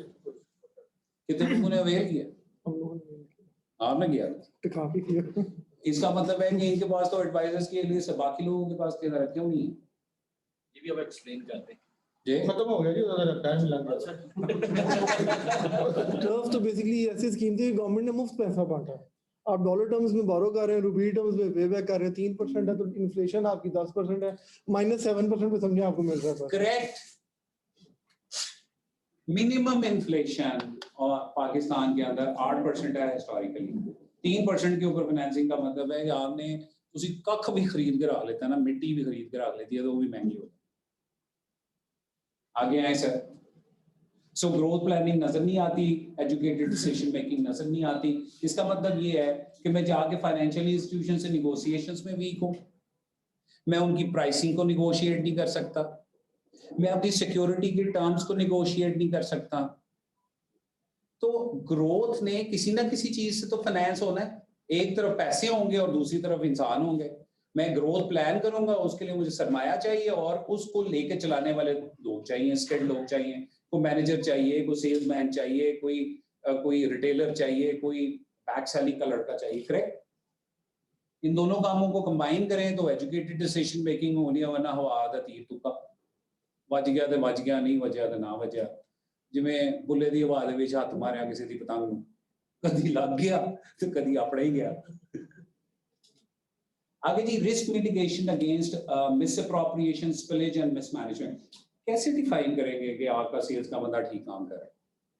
कितने लोगों ने अवेल किया? हम लोगों ने आपने किया तो काफी किया। इसका मतलब है कि इनके पास तो एडवाइजर्स के लिए से बाकी लोगों के पास क्यों नहीं है? ये भी अब एक्सप्लेन करते हैं। जी खत्म हो गया जी, टाइम लग गया। टर्फ तो बेसिकली ऐसी स्कीम थी गवर्नमेंट ने मुफ्त पैसा बांटा। आप डॉलर टर्म्स में बोरो कर रहे हैं, रुपी टर्म्स में पे बैक कर रहे हैं। 3% है तो इन्फ्लेशन आपकी 10% है, -7% पे समझे आपको मिल रहा है। करेक्ट। मिनिमम इन्फ्लेशन और पाकिस्तान के अंदर 8% है हिस्टोरिकली। 3% के ऊपर फाइनेंसिंग का मतलब है कि आपने उसी कख भी खरीद के रख लेता है ना, मिट्टी भी खरीद के रख लेती है तो वो भी महंगी होती है। आगे आए सर। सो ग्रोथ प्लानिंग नजर नहीं आती, एजुकेटेड डिसीजन मेकिंग नजर नहीं आती। इसका मतलब ये है कि मैं जाके फाइनेंशियल इंस्टीट्यूशन से निगोशिएशंस में वीक हूँ, मैं उनकी प्राइसिंग को निगोशिएट नहीं कर सकता, मैं अपनी सिक्योरिटी के टर्म्स को निगोशिएट नहीं कर सकता। तो ग्रोथ ने किसी ना किसी चीज से तो फाइनेंस होना है। एक तरफ पैसे होंगे और दूसरी तरफ इंसान होंगे। मैं ग्रोथ प्लान करूंगा, उसके लिए मुझे सरमाया चाहिए और उसको लेके चलाने वाले लोग चाहिए, स्किल्ड लोग चाहिए, कोई मैनेजर चाहिए, कोई सेल्समैन चाहिए, कोई रिटेलर चाहिए, कोई बैक सेलिंग का लड़का चाहिए। करेक्ट? इन दोनों कामों को कंबाइन करें तो एजुकेटेड डिसीजन मेकिंग होनी है, वरना हवा दा तीर तुक्का वज गया तो वज गया, नहीं वजया तो ना वजया। जिवें बुले दी हवा दे विच हत्थ मारिया किसी दी पतंग नूं, कदी लग गया तो कदी अपने ही गया। आगे जी, risk mitigation against misappropriation, spillage and mismanagement. कैसे डिफाइन करेंगे कि आपका सेल्स का बंदा ठीक काम कर रहा है?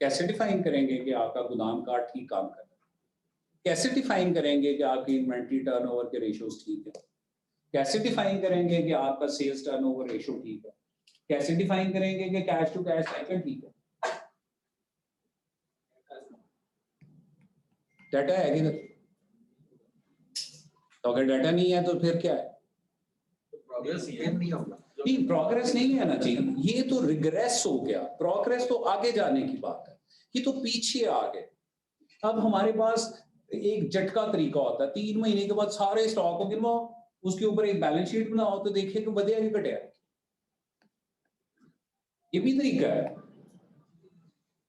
कैसे डिफाइन करेंगे कि आपका गोदाम का ठीक काम कर रहा है? कैसे डिफाइन करेंगे कि आपकी इन्वेंटरी टर्नओवर के रेशियोज ठीक है? कैसे डिफाइन करेंगे कि आपका सेल्स टर्नओवर रेशियो ठीक है? कैसे डिफाइन करेंगे कि कैश टू कैश साइकिल ठीक है? डाटा है कि नहीं? तो अगर डाटा नहीं है तो फिर क्या है? प्रोग्रेस ये नहीं होगा। नहीं, प्रोग्रेस नहीं है ना जी, ये तो रिग्रेस हो गया। प्रोग्रेस तो आगे जाने की बात है, ये तो पीछे आ गए। अब हमारे पास एक झटका तरीका होता है, 3 महीने के बाद सारे स्टॉक को गिनवाओ, उसके ऊपर एक बैलेंस शीट बनाओ तो देखिए कि बढ़िया कि घटिया। ये भी तरीका है।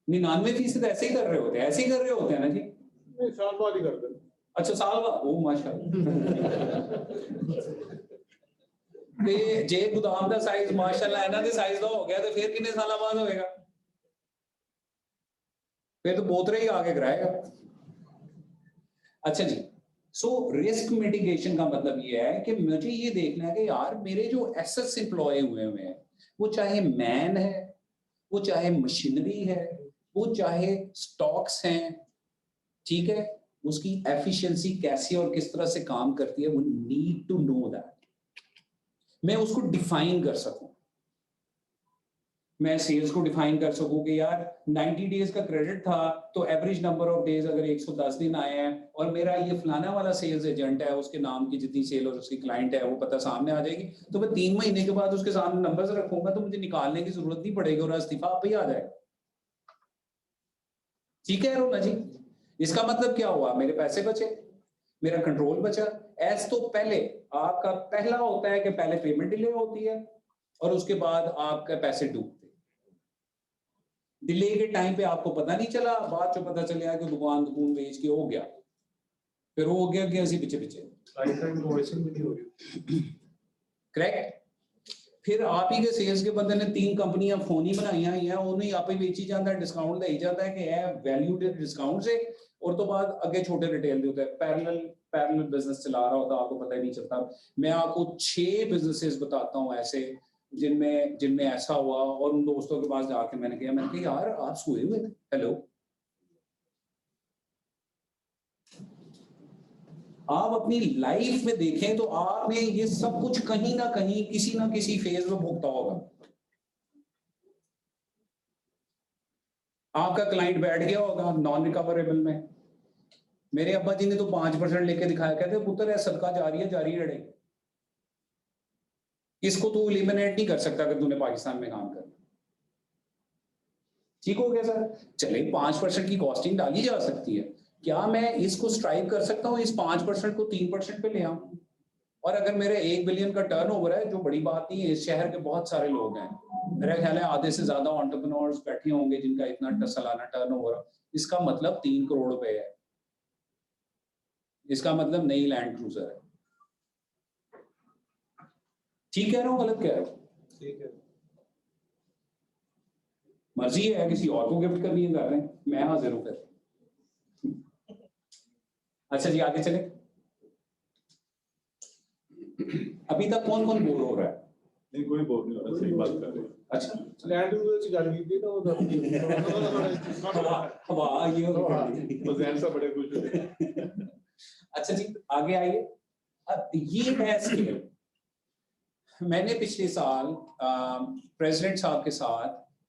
99% ऐसे ही कर रहे होते हैं, ऐसे ही कर रहे होते हैं ना जी। नहीं, साल बाद ही कर दे। अच्छा, साल बाद? ओ माशाल्लाह। ते जे गोदाम का साइज माशाल्लाह इन्हां दे साइज दा हो गया तो फिर कितने साल बाद होएगा? फिर तो बोतरे ही आके कराएगा। अच्छा जी, सो रिस्क मिटिगेशन का मतलब ये है कि मुझे ये देखना है कि यार मेरे जो एसेट्स एम्प्लॉय हुए हैं, वो चाहे मैन है, वो चाहे मशीनरी है, वो चाहे स्टॉक्स हैं, ठीक है, उसकी एफिशिएंसी कैसे और किस तरह से काम करती है, वो नीड टू नो दैट। मैं उसको डिफाइन कर सकूं, मैं सेल्स को डिफाइन कर सकूं कि यार 90 डेज का क्रेडिट था, तो एवरेज नंबर ऑफ डेज अगर 110 दिन आए हैं और मेरा ये फलाना वाला सेल्स एजेंट है, उसके नाम की जितनी सेल और उसकी क्लाइंट है वो पता सामने आ जाएगी, तो मैं 3 महीने के बाद उसके सामने नंबर्स रखूंगा, तो मुझे निकालने की जरूरत नहीं पड़ेगी और इस्तीफा आप ही आ जाएगा। ठीक है रोना जी, इसका मतलब क्या हुआ, मेरे पैसे बचे, मेरा कंट्रोल बचा। एस तो पहले आपका पहला होता है कि पहले पेमेंट डिले होती है और उसके बाद आपके पैसे डूबते। डिले के टाइम पे आपको पता नहीं चला, बाद में पता चला कि दुकान बेच के हो गया, फिर वो हो गया कि ऐसे पीछे पीछे करेक्ट। फिर आप ही के सेल्स के बंदे ने 3 कंपनियां फोन ही बनाई हुई हैं, उन्हें आप ही बेची जाता है, डिस्काउंट दे जाता है कि है वैल्यू डिस्काउंट से, और तो बाद अगे छोटे रिटेल होते हैं, पैरेलल बिजनेस चला रहा होता है, आपको पता ही नहीं चलता। मैं आपको 6 बिजनेसेस बताता हूँ ऐसे जिनमें ऐसा हुआ, और उन दोस्तों के पास जाके मैंने कहा यार आप सोए हुए थे, हेलो, आप अपनी लाइफ में देखें तो आपने ये सब कुछ कहीं ना कहीं किसी ना किसी फेज में भुगता होगा। आपका क्लाइंट बैठ गया होगा नॉन रिकवरेबल में, मेरे अब्बा जी ने तो 5% लेके दिखाया, कहते पुत्र है सदका जारी रहे, इसको तो एलिमिनेट नहीं कर सकता अगर तूने पाकिस्तान में काम करना। ठीक हो गया सर, चले 5% की कॉस्टिंग डाली जा सकती है, क्या मैं इसको स्ट्राइव कर सकता हूँ इस 5% को 3% पे ले आऊं? और अगर मेरे 1 बिलियन का टर्नओवर है, जो बड़ी बात नहीं है, इस शहर के बहुत सारे लोग हैं, मेरा ख्याल है आधे से ज्यादा एंटरप्रेन्योर्स बैठे होंगे जिनका इतना सालाना टर्नओवर, इसका मतलब 3 करोड़ रुपए है, इसका मतलब नई लैंड क्रूजर है। ठीक कह रहा हूँ गलत कह रहा हूँ? ठीक है, मर्जी है, किसी और को गिफ्ट करनी है कर रहे हैं, मैं हाजिर हूं कर। अच्छा जी आगे चले, अभी तक कौन कौन बोर हो रहा है? नहीं कोई बोल नहीं हो रहा, सही बात कर रहे हैं। अच्छा लैंड यूजर गल की तो वाह ये हो गया। तो जहन से बड़े खुश हुए। अच्छा जी आगे आइए, अब ये है स्केल। मैंने पिछले साल प्रेसिडेंट साहब के साथ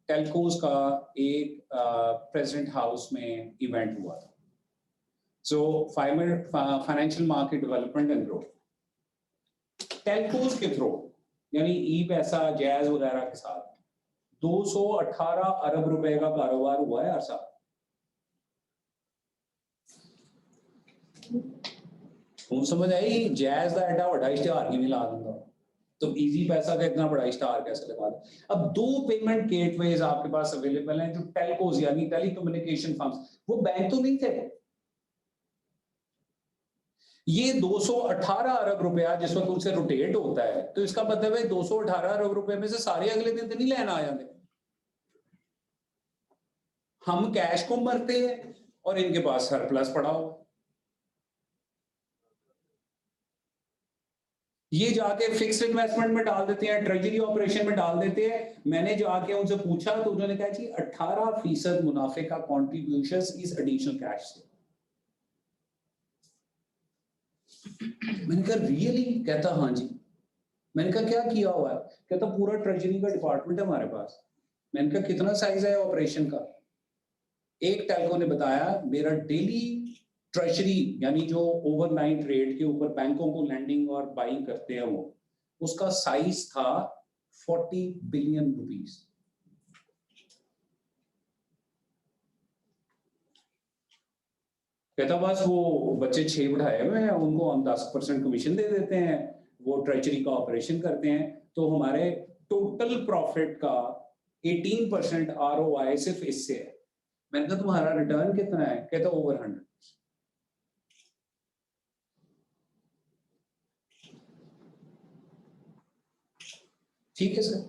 टेलकोस का एक प्रेसिडेंट हाउस में इवेंट हुआ था, so financial market development and growth, telcos के थ्रू यानी ई पैसा जैज वगैरह के साथ 218 अरब रुपए का कारोबार हुआ है हर साल। तुम समझ आई, जैज का एडा बड़ा इश्तेहार नहीं ला दूंगा, तो इजी पैसा का इतना बड़ा इश्तेहार कैसे लगा दे? अब 2 पेमेंट गेटवेज आपके पास अवेलेबल हैं, जो टेलकोस यानी टेलीकम्युनिकेशन फर्म्स, वो बैंक तो नहीं थे। ये 218 अरब रुपया जिस वक्त उनसे रोटेट होता है, तो इसका मतलब है 218 अरब रुपए में से सारे अगले दिन तो नहीं लेना आ जाते। हम कैश को मरते हैं और इनके पास सरप्लस पड़ा हो, ये जाके फिक्स्ड इन्वेस्टमेंट में डाल देते हैं, ट्रेजरी ऑपरेशन में डाल देते हैं। मैंने जाके उनसे पूछा तो उन्होंने कहा जी 18% मुनाफे का कॉन्ट्रीब्यूशन इस एडिशनल कैश से। मैंने कहा रियली? कहता हाँ जी। मैंने कहा क्या किया हुआ है? कहता पूरा ट्रेजरी का डिपार्टमेंट है हमारे पास। मैंने कहा कितना साइज है ऑपरेशन का? एक टेलको ने बताया मेरा डेली ट्रेजरी यानी जो ओवरनाइट रेट के ऊपर बैंकों को लैंडिंग और बाइंग करते हैं वो, उसका साइज था 40 बिलियन रुपीस। कहता बस वो बच्चे 6 बिठाए हुए हैं, उनको हम 10% कमीशन दे देते हैं, वो ट्रेजरी का ऑपरेशन करते हैं, तो हमारे टोटल प्रॉफिट का 18% ROI सिर्फ इससे है। मैंने कहा तुम्हारा रिटर्न कितना है? कहता ओवर 100। ठीक है सर।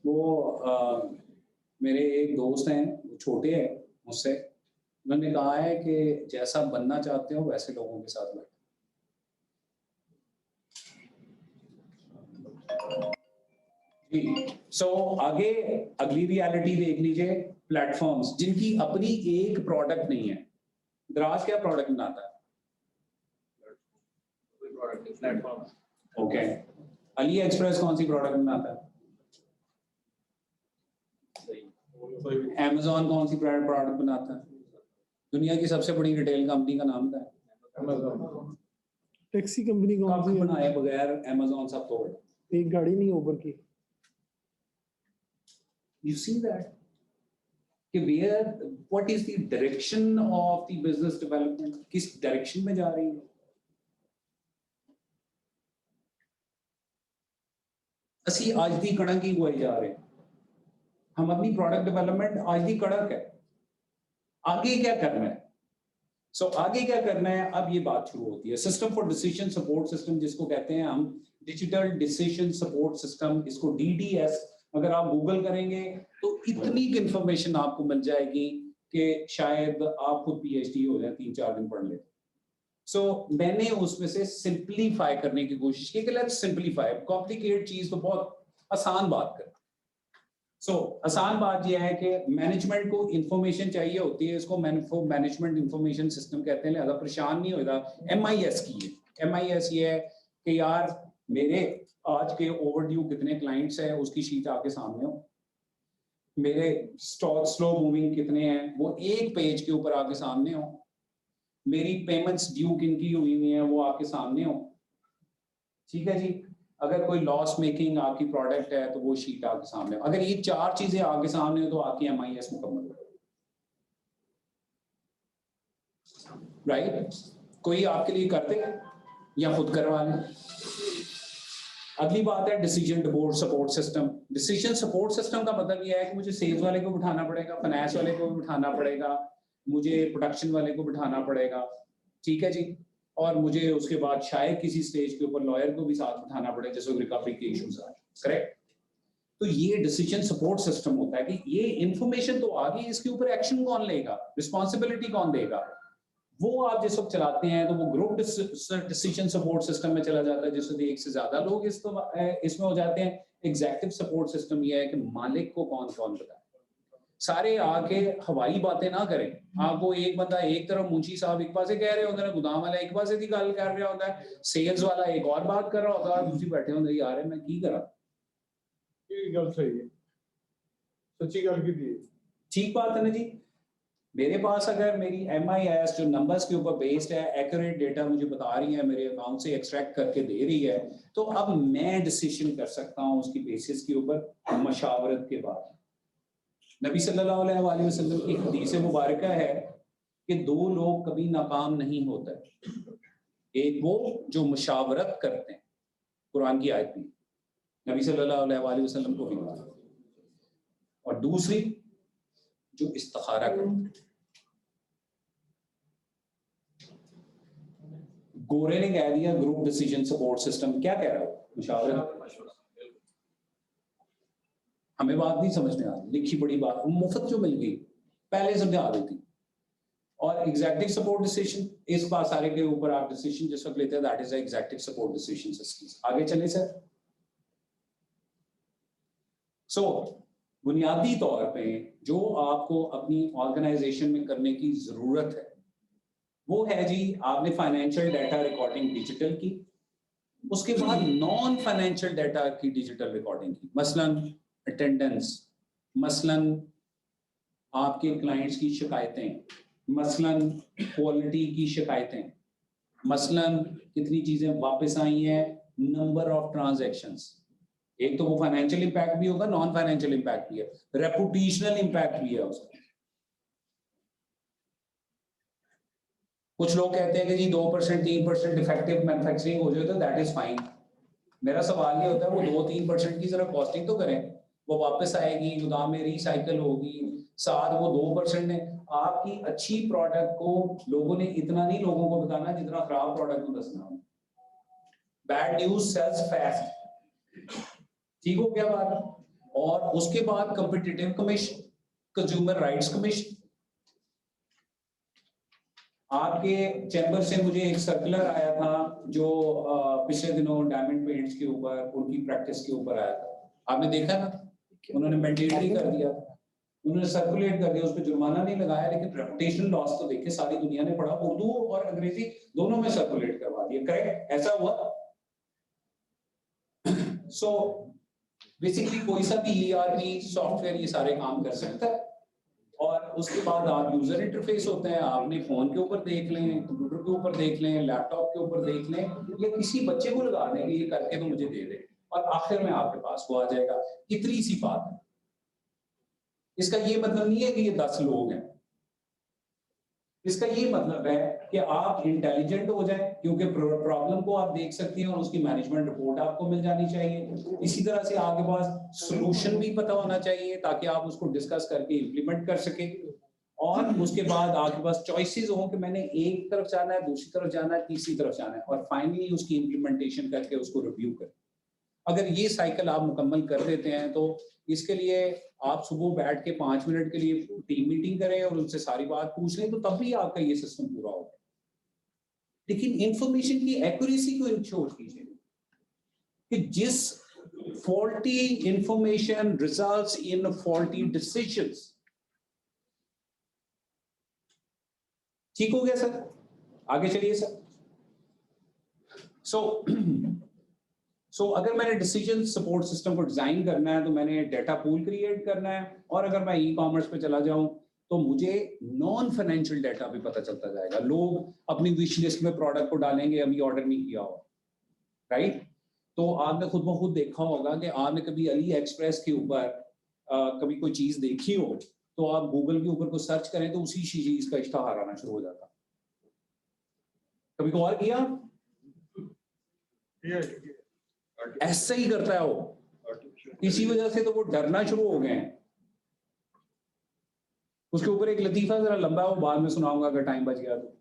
वो मेरे एक दोस्त हैं, वो छोटे हैं मुझसे, उन्होंने कहा है कि जैसा बनना चाहते हो वैसे लोगों के साथ बैठो। जी, सो आगे अगली रियलिटी देख लीजिए, प्लेटफॉर्म्स जिनकी अपनी एक प्रोडक्ट नहीं है। दराज क्या प्रोडक्ट बनाता है? कोई product platform. Okay, Ali express कौन सी प्रोडक्ट बनाता है? Amazon कौन सी प्रोडक्ट बनाता है? दुनिया की सबसे बड़ी रिटेल कंपनी का नाम क्या है? टैक्सी कंपनी कौन कप सी है? बनाए बगैर Amazon सब तोड़। एक गाड़ी नहीं ऊबर की। You see that? कि where, what is the direction of the business development? किस डायरेक्शन में जा रही है? ਅਸੀਂ आज ਦੀ कड़क ही हुए जा रहे हैं। हम अपनी प्रोडक्ट डेवलपमेंट आज दी कड़क है। आगे क्या करना है? आगे क्या करना है? अब ये बात शुरू होती है। System for decision support system जिसको कहते हैं हम, डिजिटल डिसीजन सपोर्ट सिस्टम, इसको DDS अगर आप गूगल करेंगे तो इतनी इंफॉर्मेशन आपको मिल जाएगी कि शायद आप खुद PhD हो जाए 3-4 दिन पढ़ ले। मैंने उसमें से सिंपलीफाई करने की कोशिश की कि लेट्स सिंपलीफाई। कॉम्प्लिकेट चीज तो बहुत आसान बात कर। आसान बात यह है कि मैनेजमेंट को इंफॉर्मेशन चाहिए होती है, इसको मैनेजमेंट इंफॉर्मेशन सिस्टम कहते हैं। लिहाजा परेशान नहीं होगा। MIS की है। MIS ये है कि यार मेरे आज के ओवरड्यू कितने क्लाइंट्स हैं उसकी शीट आपके सामने हो, मेरे स्टॉक स्लो मूविंग कितने हैं वो एक पेज के ऊपर आपके सामने हो, मेरी पेमेंट्स ड्यू किनकी हुई हैं वो आपके सामने हो। ठीक है जी, अगर कोई लॉस मेकिंग आपकी प्रोडक्ट है तो वो शीट आपके सामने हो। अगर ये 4 चीजें आपके सामने हो तो आपकी MIS मुकम्मल हो। राइट? कोई आपके लिए कर दे या खुद करवा ले। अगली बात है decision support system. Decision support system का मतलब यह है कि मुझे सेल्स वाले को बिठाना पड़ेगा, फाइनेंस वाले को बिठाना पड़ेगा, मुझे प्रोडक्शन वाले को बिठाना पड़ेगा। ठीक है जी, और मुझे उसके बाद शायद किसी स्टेज के ऊपर लॉयर को भी साथ बिठाना पड़े जैसे रिकवरी के इश्यूज आ। करेक्ट? तो ये डिसीजन सपोर्ट सिस्टम होता है कि ये इंफॉर्मेशन तो आ गई, इसके ऊपर एक्शन कौन लेगा, रिस्पॉन्सिबिलिटी कौन देगा। वो आप जिस वक्त चलाते हैं तो वो ग्रुप डिसीजन सपोर्ट सिस्टम में चला जाता है जिसमें एक से ज्यादा लोग इसमें हो जाते हैं। एग्जीक्यूटिव सपोर्ट सिस्टम ये है कि मालिक को कौन कौन बताए। सारे आके हवाई बातें ना करें। आपको एक बंदा एक तरफ मुंशी साहब एक पासे कह रहे होते हैं, गोदाम वाला एक पासे की गल कर रहा होता है, सेल्स वाला एक और बात कर रहा होता है, दूसरी बैठे होंगे यार मैं की करा। ये गल सही है, सच्ची गल की थी। ठीक बात है ना जी। मेरे पास अगर मेरी MIS जो नंबर्स के ऊपर बेस्ड है, एक्यूरेट डेटा मुझे बता रही है, मेरे अकाउंट से एक्सट्रैक्ट करके दे रही है, तो अब मैं डिसीजन कर सकता हूँ उसकी बेसिस के ऊपर मशावरत के बाद। नबी सल्लल्लाहु अलैहि वसल्लम की हदीस मुबारक है कि 2 लोग कभी नाकाम नहीं होते। एक वो जो मशावरत करते हैं, कुरान की आयत में नबी सल्लल्लाहु अलैहि वसल्लम को भी कहा, और दूसरी जो इस्तिखारा करते। गोरे ने कह दिया ग्रुप डिसीजन सपोर्ट सिस्टम, क्या कह रहा है मशावरत। हमें बात नहीं समझ में आ रही, लिखी बड़ी बात मुफ्त जो मिल गई पहले समझा देती। और एग्जीक्यूटिव सपोर्ट डिसीजन, इस बात सारे के ऊपर आप डिसीजन जिस वक्त लेते हैं that is executive support decision system. आगे चले सर। बुनियादी तौर पे जो आपको अपनी ऑर्गेनाइजेशन में करने की जरूरत है वो है जी, आपने फाइनेंशियल डाटा रिकॉर्डिंग डिजिटल की, उसके बाद नॉन फाइनेंशियल डाटा की डिजिटल रिकॉर्डिंग की। मसलन अटेंडेंस, मसलन आपके क्लाइंट्स की शिकायतें, मसलन क्वालिटी की शिकायतें, मसलन कितनी चीजें वापस आई हैं, नंबर ऑफ ट्रांजैक्शंस। एक तो वो फाइनेंशियल इंपैक्ट भी होगा, नॉन फाइनेंशियल इंपैक्ट भी है, रेपुटेशनल इंपैक्ट भी है उसका। कुछ लोग कहते हैं कि जी 2% 3% इफेक्टिव मैन्युफैक्चरिंग हो जाए तो दैट इज फाइन। मेरा सवाल ये होता है वो 2-3% की जरा कॉस्टिंग तो करें, वो वापस आएगी, गोदाम में रिसाइकल होगी, साथ वो 2% ने आपकी अच्छी प्रोडक्ट को लोगों ने इतना नहीं लोगों को बताना जितना खराब प्रोडक्ट को दसना। Bad news sells fast. ठीक हो गया बात। और उसके बाद competitive commission, consumer rights commission, आपके चैम्बर से मुझे एक सर्कुलर आया था जो पिछले दिनों डायमंड पेंट्स के ऊपर उनकी प्रैक्टिस के ऊपर आया था, आपने देखा ना, उन्होंने मैंडेटरी कर दिया, उन्होंने सर्कुलेट कर दिया, उस पर जुर्माना नहीं लगाया, लेकिन रेपुटेशन लॉस तो देखे सारी दुनिया ने पढ़ा, उर्दू और अंग्रेजी दोनों में सर्कुलेट करवा दिया, करेक्ट, ऐसा हुआ। सो बेसिकली कोई सा भी ERP सॉफ्टवेयर ये सारे काम कर सकता है, और उसके बाद आप यूजर इंटरफेस होते हैं, आपने फोन के ऊपर देख लें, कंप्यूटर के ऊपर देख लें, लैपटॉप के ऊपर देख लें, या किसी बच्चे को लगा दें कि ये करके तो मुझे दे दे, और आखिर में आपके पास वो आ जाएगा। इतनी सी बात है। इसका ये मतलब नहीं है कि ये 10 लोग हैं, इसका ये मतलब है कि आप इंटेलिजेंट हो जाएं, क्योंकि प्रॉब्लम को आप देख सकती हैं और उसकी मैनेजमेंट रिपोर्ट आपको मिल जानी चाहिए। इसी तरह से आपके पास सॉल्यूशन भी पता होना चाहिए ताकि आप उसको डिस्कस करके इम्प्लीमेंट कर सके, और उसके बाद आपके पास चॉइसेस हो कि मैंने एक तरफ जाना है, दूसरी तरफ जाना है, तीसरी तरफ जाना है, और फाइनली उसकी इम्प्लीमेंटेशन करके उसको रिव्यू करें। अगर ये साइकिल आप मुकम्मल कर देते हैं तो इसके लिए आप सुबह बैठ के 5 मिनट के लिए टीम मीटिंग करें और उनसे सारी बात पूछ लें, तो तब भी आपका ये सिस्टम पूरा होगा। लेकिन इंफॉर्मेशन की एक्यूरेसी को इंश्योर कीजिए कि जिस faulty information results in faulty decisions. ठीक हो गया सर, आगे चलिए सर। सो अगर मैंने डिसीजन सपोर्ट सिस्टम को डिजाइन करना है तो मैंने डेटा पूल क्रिएट करना है, और अगर मैं ई-कॉमर्स पे चला जाऊं तो मुझे नॉन फाइनेंशियल डेटा भी पता चलता जाएगा। लोग अपनी विश लिस्ट में प्रोडक्ट को डालेंगे, अभी ऑर्डर नहीं किया हो, राइट? तो आपने खुद ब खुद देखा होगा कि आपने कभी अली एक्सप्रेस के ऊपर कभी कोई चीज देखी हो तो आप गूगल के ऊपर को सर्च करें तो उसी चीज का इश्तहार आना शुरू हो जाता। कभी गौर किया? ऐसा ही करता है वो, इसी वजह से तो वो डरना शुरू हो गए हैं। उसके ऊपर एक लतीफा जरा लंबा है, वो बाद में सुनाऊंगा अगर टाइम बच गया तो।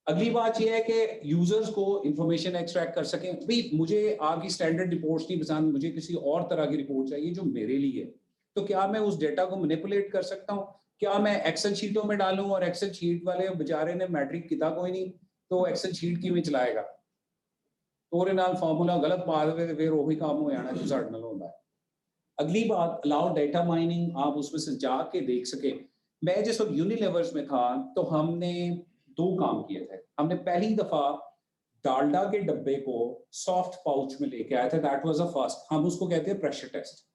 अगली बात यह है कि यूजर्स को इंफॉर्मेशन एक्सट्रैक्ट कर सकें। भाई मुझे आपकी स्टैंडर्ड रिपोर्ट्स नहीं पसंद, मुझे किसी और तरह की रिपोर्ट चाहिए जो मेरे लिए है, तो क्या मैं उस डेटा को मैनिपुलेट कर सकता हूँ? क्या मैं एक्सेल शीटों में डालूं और एक्सेल शीट वाले बेचारे ने मैट्रिक किया कोई नहीं, तो एक्सेल शीट किवें चलाएगा? तोरे नाल फार्मूला गलत पा दे फिर वही काम हो जाना जो साडे नाल होंदा है। अगली बात, अलाउ डेटा माइनिंग, आप उसमें से जाके देख सके। मैं जिस वक्त यूनिलेवर्स में था तो हमने 2 काम किए थे। हमने पहली दफा डालडा के डब्बे को सॉफ्ट पाउच में लेके आए थे, दैट वाज अ फर्स्ट। हम उसको कहते हैं प्रेशर टेस्ट।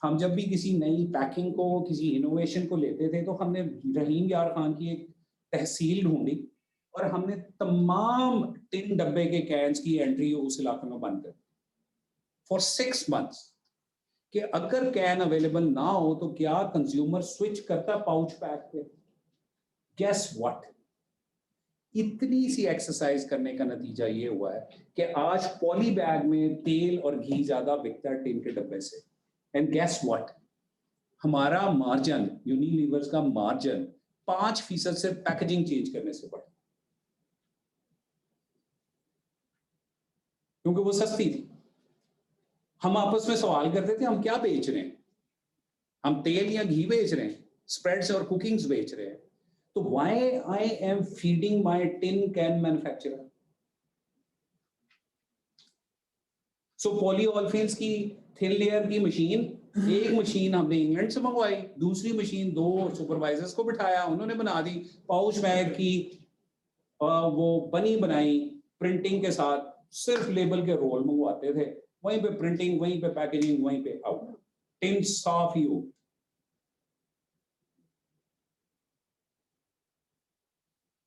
हम जब भी किसी नई पैकिंग को, किसी इनोवेशन को लेते थे तो हमने रहीम यार खान की एक तहसील ढूंढी और हमने तमाम टिन डब्बे के कैंस की एंट्री उस इलाके में बंद कर फॉर 6 months कि अगर कैन अवेलेबल ना हो तो क्या कंज्यूमर स्विच करता पाउच पैक पे? गेस व्हाट, इतनी सी एक्सरसाइज करने का नतीजा ये हुआ है कि आज पॉली बैग में तेल और घी ज्यादा बिकता है टिन के डब्बे से। एंड गेस व्हाट, हमारा मार्जिन, यूनिलीवर्स का मार्जिन 5% से पैकेजिंग चेंज करने से बढ़ा, क्योंकि वो सस्ती थी। हम आपस में सवाल करते थे हम क्या बेच रहे हैं, हम तेल या घी बेच रहे हैं, स्प्रेड्स और कुकिंग्स बेच रहे हैं, तो why I am feeding my tin can manufacturer? So polyolefins की थिन लेयर की मशीन, एक मशीन हमने इंग्लैंड से मंगवाई, दूसरी मशीन 2 सुपरवाइजर्स को बिठाया, उन्होंने बना दी पाउच बैग की वो बनी बनाई प्रिंटिंग के साथ, सिर्फ लेबल के रोल मंगवाते थे, वहीं पे प्रिंटिंग, वहीं पे पैकेजिंग, वहीं पे आउट, टिन साफ ही हो।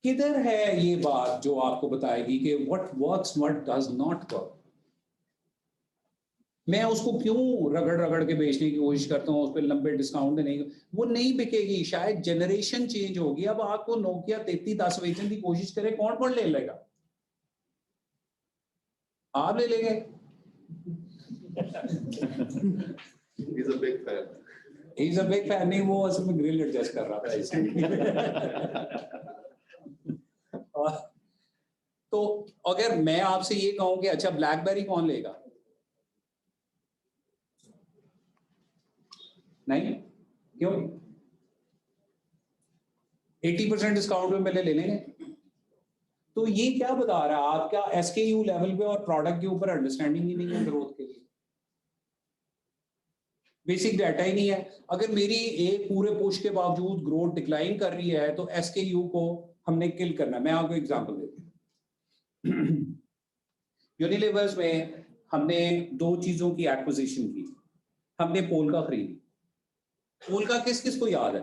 किधर है ये बात जो आपको बताएगी कि what works what does not work? मैं उसको क्यों रगड़ रगड़ के बेचने की कोशिश करता हूँ, उस पर लंबे डिस्काउंट देने की, वो नहीं बिकेगी। शायद जनरेशन चेंज होगी, अब आपको नोकिया 3310 बेचने की कोशिश करे, कौन कौन ले लेगा? आप ले लेंगे? He's a big fan. He's a big fan, नहीं वो असल में ग्रिल एडजस्ट कर रहा था इसलिए। तो अगर मैं आपसे ये कहूं कि अच्छा ब्लैकबेरी कौन लेगा? नहीं, क्यों? 80% डिस्काउंट में पहले ले लेंगे, तो ये क्या बता रहा है, आपका SKU लेवल पे और प्रोडक्ट के ऊपर अंडरस्टैंडिंग ही नहीं है ग्रोथ के लिए, बेसिक डाटा ही नहीं है। अगर मेरी एक पूरे पुश के बावजूद ग्रोथ डिक्लाइन कर रही है तो SKU को हमने किल करना है। मैं आपको एग्जांपल देता हूं। यूनिलीवर्स में हमने 2 चीजों की एक्विजिशन की। हमने पोलका खरीदी। पोलका किस किस को याद है?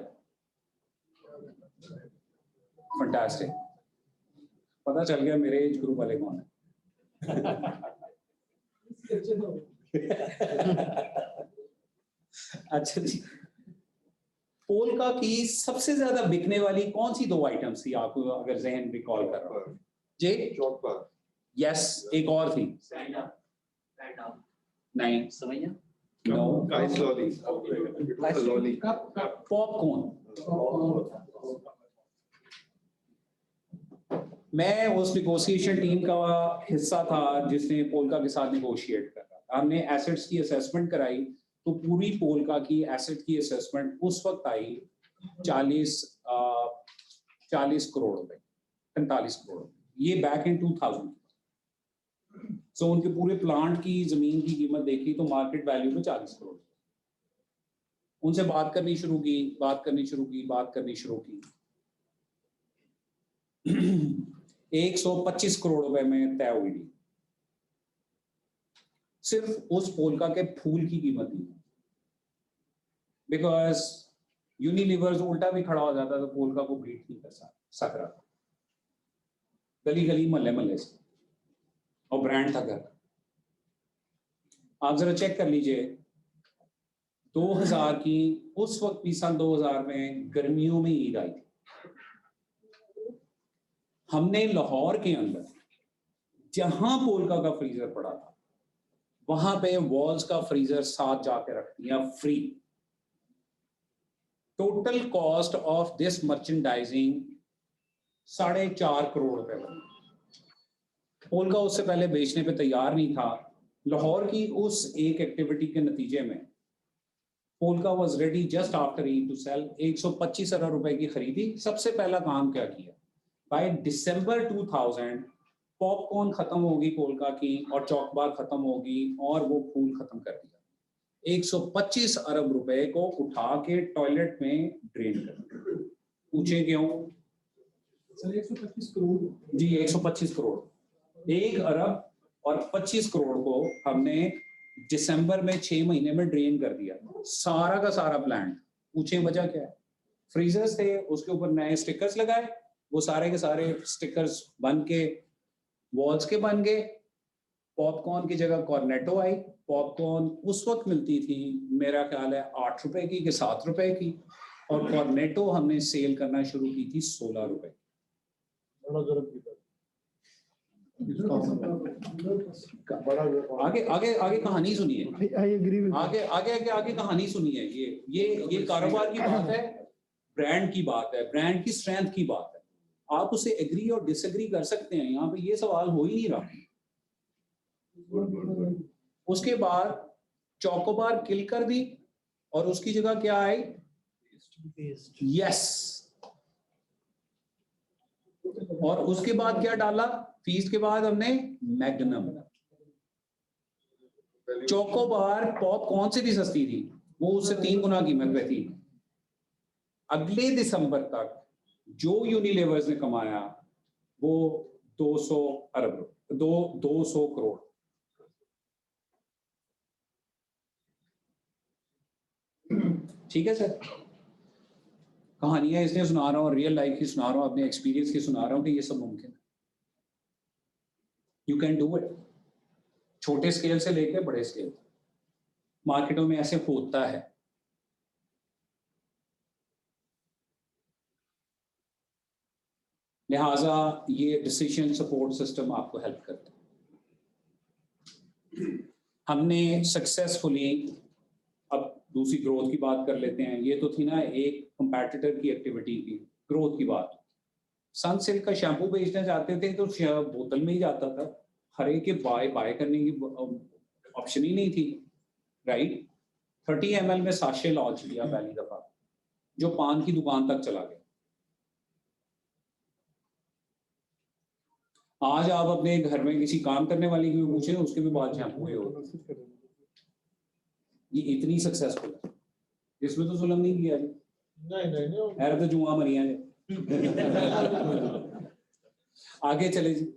फंटास्टिक, पता चल गया मेरे एज ग्रुप वाले कौन है। अच्छा जी, पोलका की सबसे ज्यादा बिकने वाली कौन सी 2 आइटम्स थी, आपको अगर जहन रिकॉल कर रहा हूं? जी, चौक यस, एक और थी, नहीं, समझिए no, Guys lolly. It was a lolly. Popcorn. मैं उस निगोशिएशन टीम का हिस्सा था जिसने पोलका के साथ निगोशिएट कर रहा था। हमने एसेट्स की असेसमेंट कराई, तो पूरी पोलका की एसेट की असेसमेंट उस वक्त आई 40 करोड़ रुपए, 45 करोड़, ये बैक इन 2000। सो उनके पूरे प्लांट की जमीन की कीमत देखी तो मार्केट वैल्यू में 40 करोड़। उनसे बात करनी शुरू की, बात करनी शुरू की, बात करनी शुरू की। 125 करोड़ रुपए में तय हुई थी, सिर्फ उस पोलका के फूल की कीमत नहीं, बिकॉज यूनिलीवर्स उल्टा भी खड़ा हो जाता तो पोलका को बीट नहीं कर सक रहा, गली गली मोहल्ले मोहल्ले से, और ब्रांड था घर। आप जरा चेक कर लीजिए, 2000 की उस वक्त भी, सन 2000 में गर्मियों में ईद आई थी। हमने लाहौर के अंदर जहां पोलका का फ्रीजर पड़ा था वहां पे वॉल्स का फ्रीजर साथ जाके रख दिया free. Total cost of this merchandising 4.5 crore रुपए बनी। पोलका उससे पहले बेचने पे तैयार नहीं था। लाहौर की उस एक एक्टिविटी के नतीजे में Polka was ready just after Eid to sell. 125 अरब रुपए की खरीदी। सबसे पहला काम क्या किया, बाय दिसंबर 2000 पॉपकॉर्न खत्म होगी पोलका की, और चौकबार खत्म होगी, और वो फूल खत्म कर दिया। 125 अरब रुपए को उठा के टॉयलेट में ड्रेन कर दिया। पूछे क्यों? सर 125 करोड़ जी, 125 करोड़, 1 अरब और 25 करोड़ को हमने दिसंबर में 6 महीने में ड्रेन कर दिया, सारा का सारा प्लांट। पूछे वजह क्या है? फ्रीजर्स थे, उसके ऊपर नए स्टिकर्स लगाए, वो सारे के सारे स्टिकर्स बन के वॉल्स के बन गए। पॉपकॉर्न की जगह कॉर्नेटो आई। पॉपकॉर्न उस वक्त मिलती थी मेरा ख्याल है 8 रुपए की कि 7 रुपए की, और कॉर्नेटो हमने सेल करना शुरू की थी 16 रुपए। आगे आगे आगे कहानी सुनिए, आई एग्री विद आगे आगे आगे आगे कहानी सुनिए। ये कारोबार की बात है, ब्रांड की बात है, ब्रांड की स्ट्रेंथ की बात है। आप उसे एग्री और डिसएग्री कर सकते हैं, यहाँ पे ये सवाल हो ही नहीं रहा। उसके बाद चौकोबार किल कर दी और उसकी जगह क्या आई? यस। और उसके बाद क्या डाला? फीस्ट के बाद हमने मैग्नम। चौकोबार पॉपकॉर्न से भी सस्ती थी, वो उससे 3 गुना कीमत पे थी। अगले दिसंबर तक जो यूनिलीवर्स ने कमाया वो 200 करोड़। ठीक है सर, कहानियां इसलिए सुना रहा हूँ, रियल लाइफ की सुना रहा हूँ, अपने एक्सपीरियंस की सुना रहा हूँ कि ये सब मुमकिन है। यू कैन डू इट, छोटे स्केल से लेके बड़े स्केल। मार्केटों में ऐसे होता है। लिहाजा ये डिसीजन सपोर्ट सिस्टम आपको हेल्प करता है। हमने सक्सेसफुली, अब दूसरी ग्रोथ की बात कर लेते हैं। ये तो थी ना एक कंपैटिटर की एक्टिविटी की, ग्रोथ की बात। सनसिल्क का शैम्पू बेचना चाहते थे तो बोतल में ही जाता था, हर एक के बाय करने की ऑप्शन ही नहीं थी, राइट। 30 ml में साशे लॉन्च किया पहली दफा, जो पान की दुकान तक चला गया। आज आप अपने घर में किसी काम करने वाले की भी पूछे, उसके भी बाल झड़ हुए हो, ये इतनी सक्सेसफुल है, इसमें तो जुल्म नहीं किया जी, नहीं यार तो जुआ मरिया ने। आगे चले जी।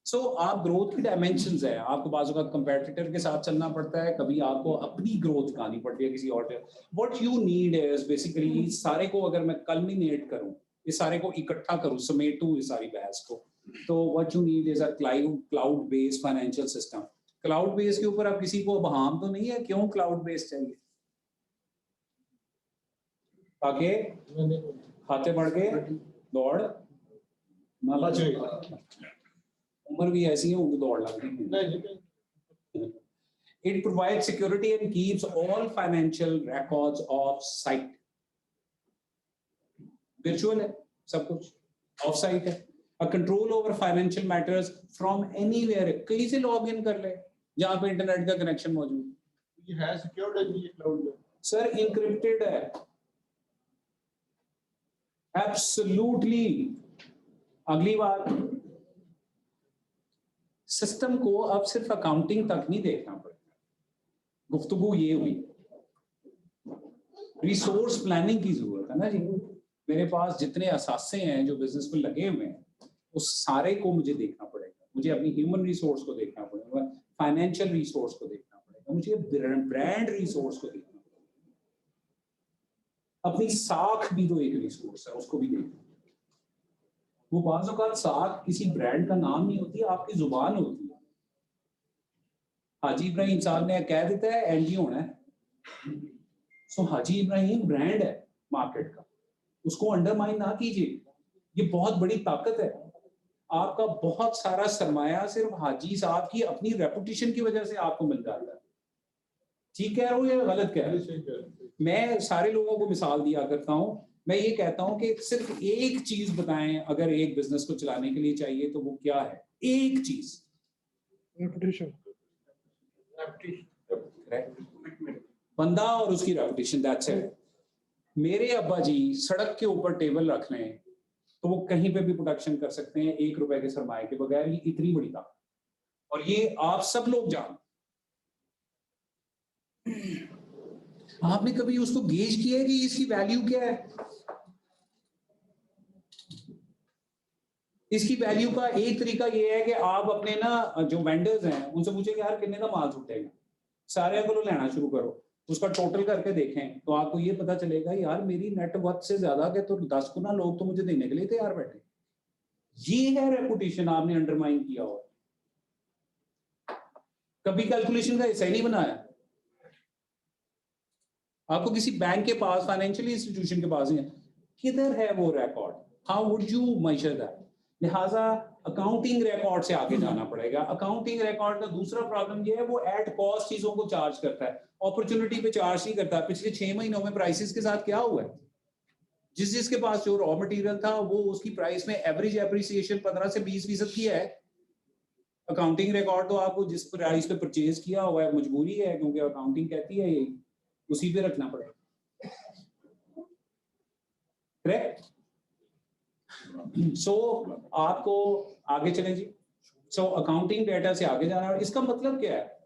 सो आप ग्रोथ की डायमेंशंस है, आपको बाजू का कंपेटिटर के साथ चलना पड़ता है, कभी आपको अपनी ग्रोथ दिखानी पड़ती है किसी और से। What you need is basically, सारे को अगर मैं कल्मिनेट करूं, इस सारे को इकट्ठा करूं, समेटूं इस सारी बहस को, तो what you need is a cloud based financial system. Cloud base के ऊपर आप किसी को बहाम तो नहीं है, क्यों क्लाउड बेस्ड चाहिए? ताकि खाते बढ़ के दौड़ ना लगे, उम्र भी ऐसी है, उनको दौड़ लगती है। It provides security and keeps all financial records off site. Virtual है सब कुछ, off site है। A control over financial matters from anywhere, कहीं से लॉग इन कर ले जहाँ पे इंटरनेट का कनेक्शन मौजूद। ये है सिक्योर्ड है ये क्लाउड में? सर इनक्रिप्टेड है, एब्सोल्युटली। अगली बात, सिस्टम को अब सिर्फ अकाउंटिंग तक नहीं देखना पड़ेगा, गुफ्तगू ये हुई, रिसोर्स प्लानिंग की जरूरत है ना जी। मेरे पास जितने असासे हैं जो बिजनेस में लगे हुए हैं, उस सारे को मुझे देखना पड़ेगा, मुझे अपनी ह्यूमन रिसोर्स को देखना पड़ेगा, फाइनेंशियल रिसोर्स को देखना पड़ेगा, मुझे ब्रांड रिसोर्स को देखना पड़ेगा, अपनी साख भी तो एक रिसोर्स है, उसको भी देखना। वो बाज़ औक़ात साख किसी ब्रांड का नाम नहीं होती, आपकी जुबान होती है। हाजी इब्राहिम साहब ने कह देता है एनजी होना है, सो हाजी इब्राहिम ब्रांड है मार्केट का, उसको अंडरमाइन ना कीजिए, ये बहुत बड़ी ताकत है। आपका बहुत सारा सरमाया सिर्फ हाजी साहब की अपनी रेपुटेशन की वजह से आपको मिल जाता है। ठीक कह रहा हूँ या गलत कह रहा हूँ? मैं सारे लोगों को मिसाल दिया करता हूँ, मैं ये कहता हूं कि सिर्फ एक चीज बताएं अगर एक बिजनेस को चलाने के लिए चाहिए तो वो क्या है? एक चीज, रेपुटेशन, बंदा और उसकी रेपुटेशन, दैट्स इट। मेरे अब्बा जी सड़क के ऊपर टेबल रख लें तो वो कहीं पे भी प्रोडक्शन कर सकते हैं 1 रुपए के सरमाए के बगैर, ये इतनी बड़ी ताकत, और ये आप सब लोग जान। आपने कभी उसको गेज किया है कि इसकी वैल्यू क्या है? इसकी वैल्यू का एक तरीका ये है कि आप अपने ना जो वेंडर्स हैं उनसे पूछें कि यार कितने का माल छूटेगा, सारे को लेना शुरू करो, उसका टोटल करके देखें तो आपको ये पता चलेगा यार मेरी नेटवर्थ से ज्यादा के तो 10 गुना लोग तो मुझे देने के लिए तैयार बैठे। ये है रेपुटेशन, आपने अंडरमाइन किया हो। कभी कैलकुलेशन का हिस्सा ही नहीं बनाया, आपको किसी बैंक के पास, फाइनेंशियल इंस्टीट्यूशन के पास नहीं है, किधर है वो record? How would you measure that? लिहाजा अकाउंटिंग रिकॉर्ड से आगे जाना पड़ेगा। अकाउंटिंग रिकॉर्ड का दूसरा प्रॉब्लम ये है वो एट कॉस्ट चीजों को चार्ज करता है, अपॉर्चुनिटी पे चार्ज नहीं करता। पिछले 6 महीनों में प्राइसेस के साथ क्या हुआ है? जिसके पास जो रॉ मटेरियल था वो उसकी प्राइस में एवरेज एप्रिसिएशन 15 से 20% की है। अकाउंटिंग रिकॉर्ड तो आपको जिस प्राइस पे परचेज किया हुआ है मजबूरी है, क्योंकि अकाउंटिंग कहती है यही, उसी पे रखना पड़ेगा। करेक्ट? सो आपको आगे चलें जी। सो अकाउंटिंग डेटा से आगे जाना, और इसका मतलब क्या है?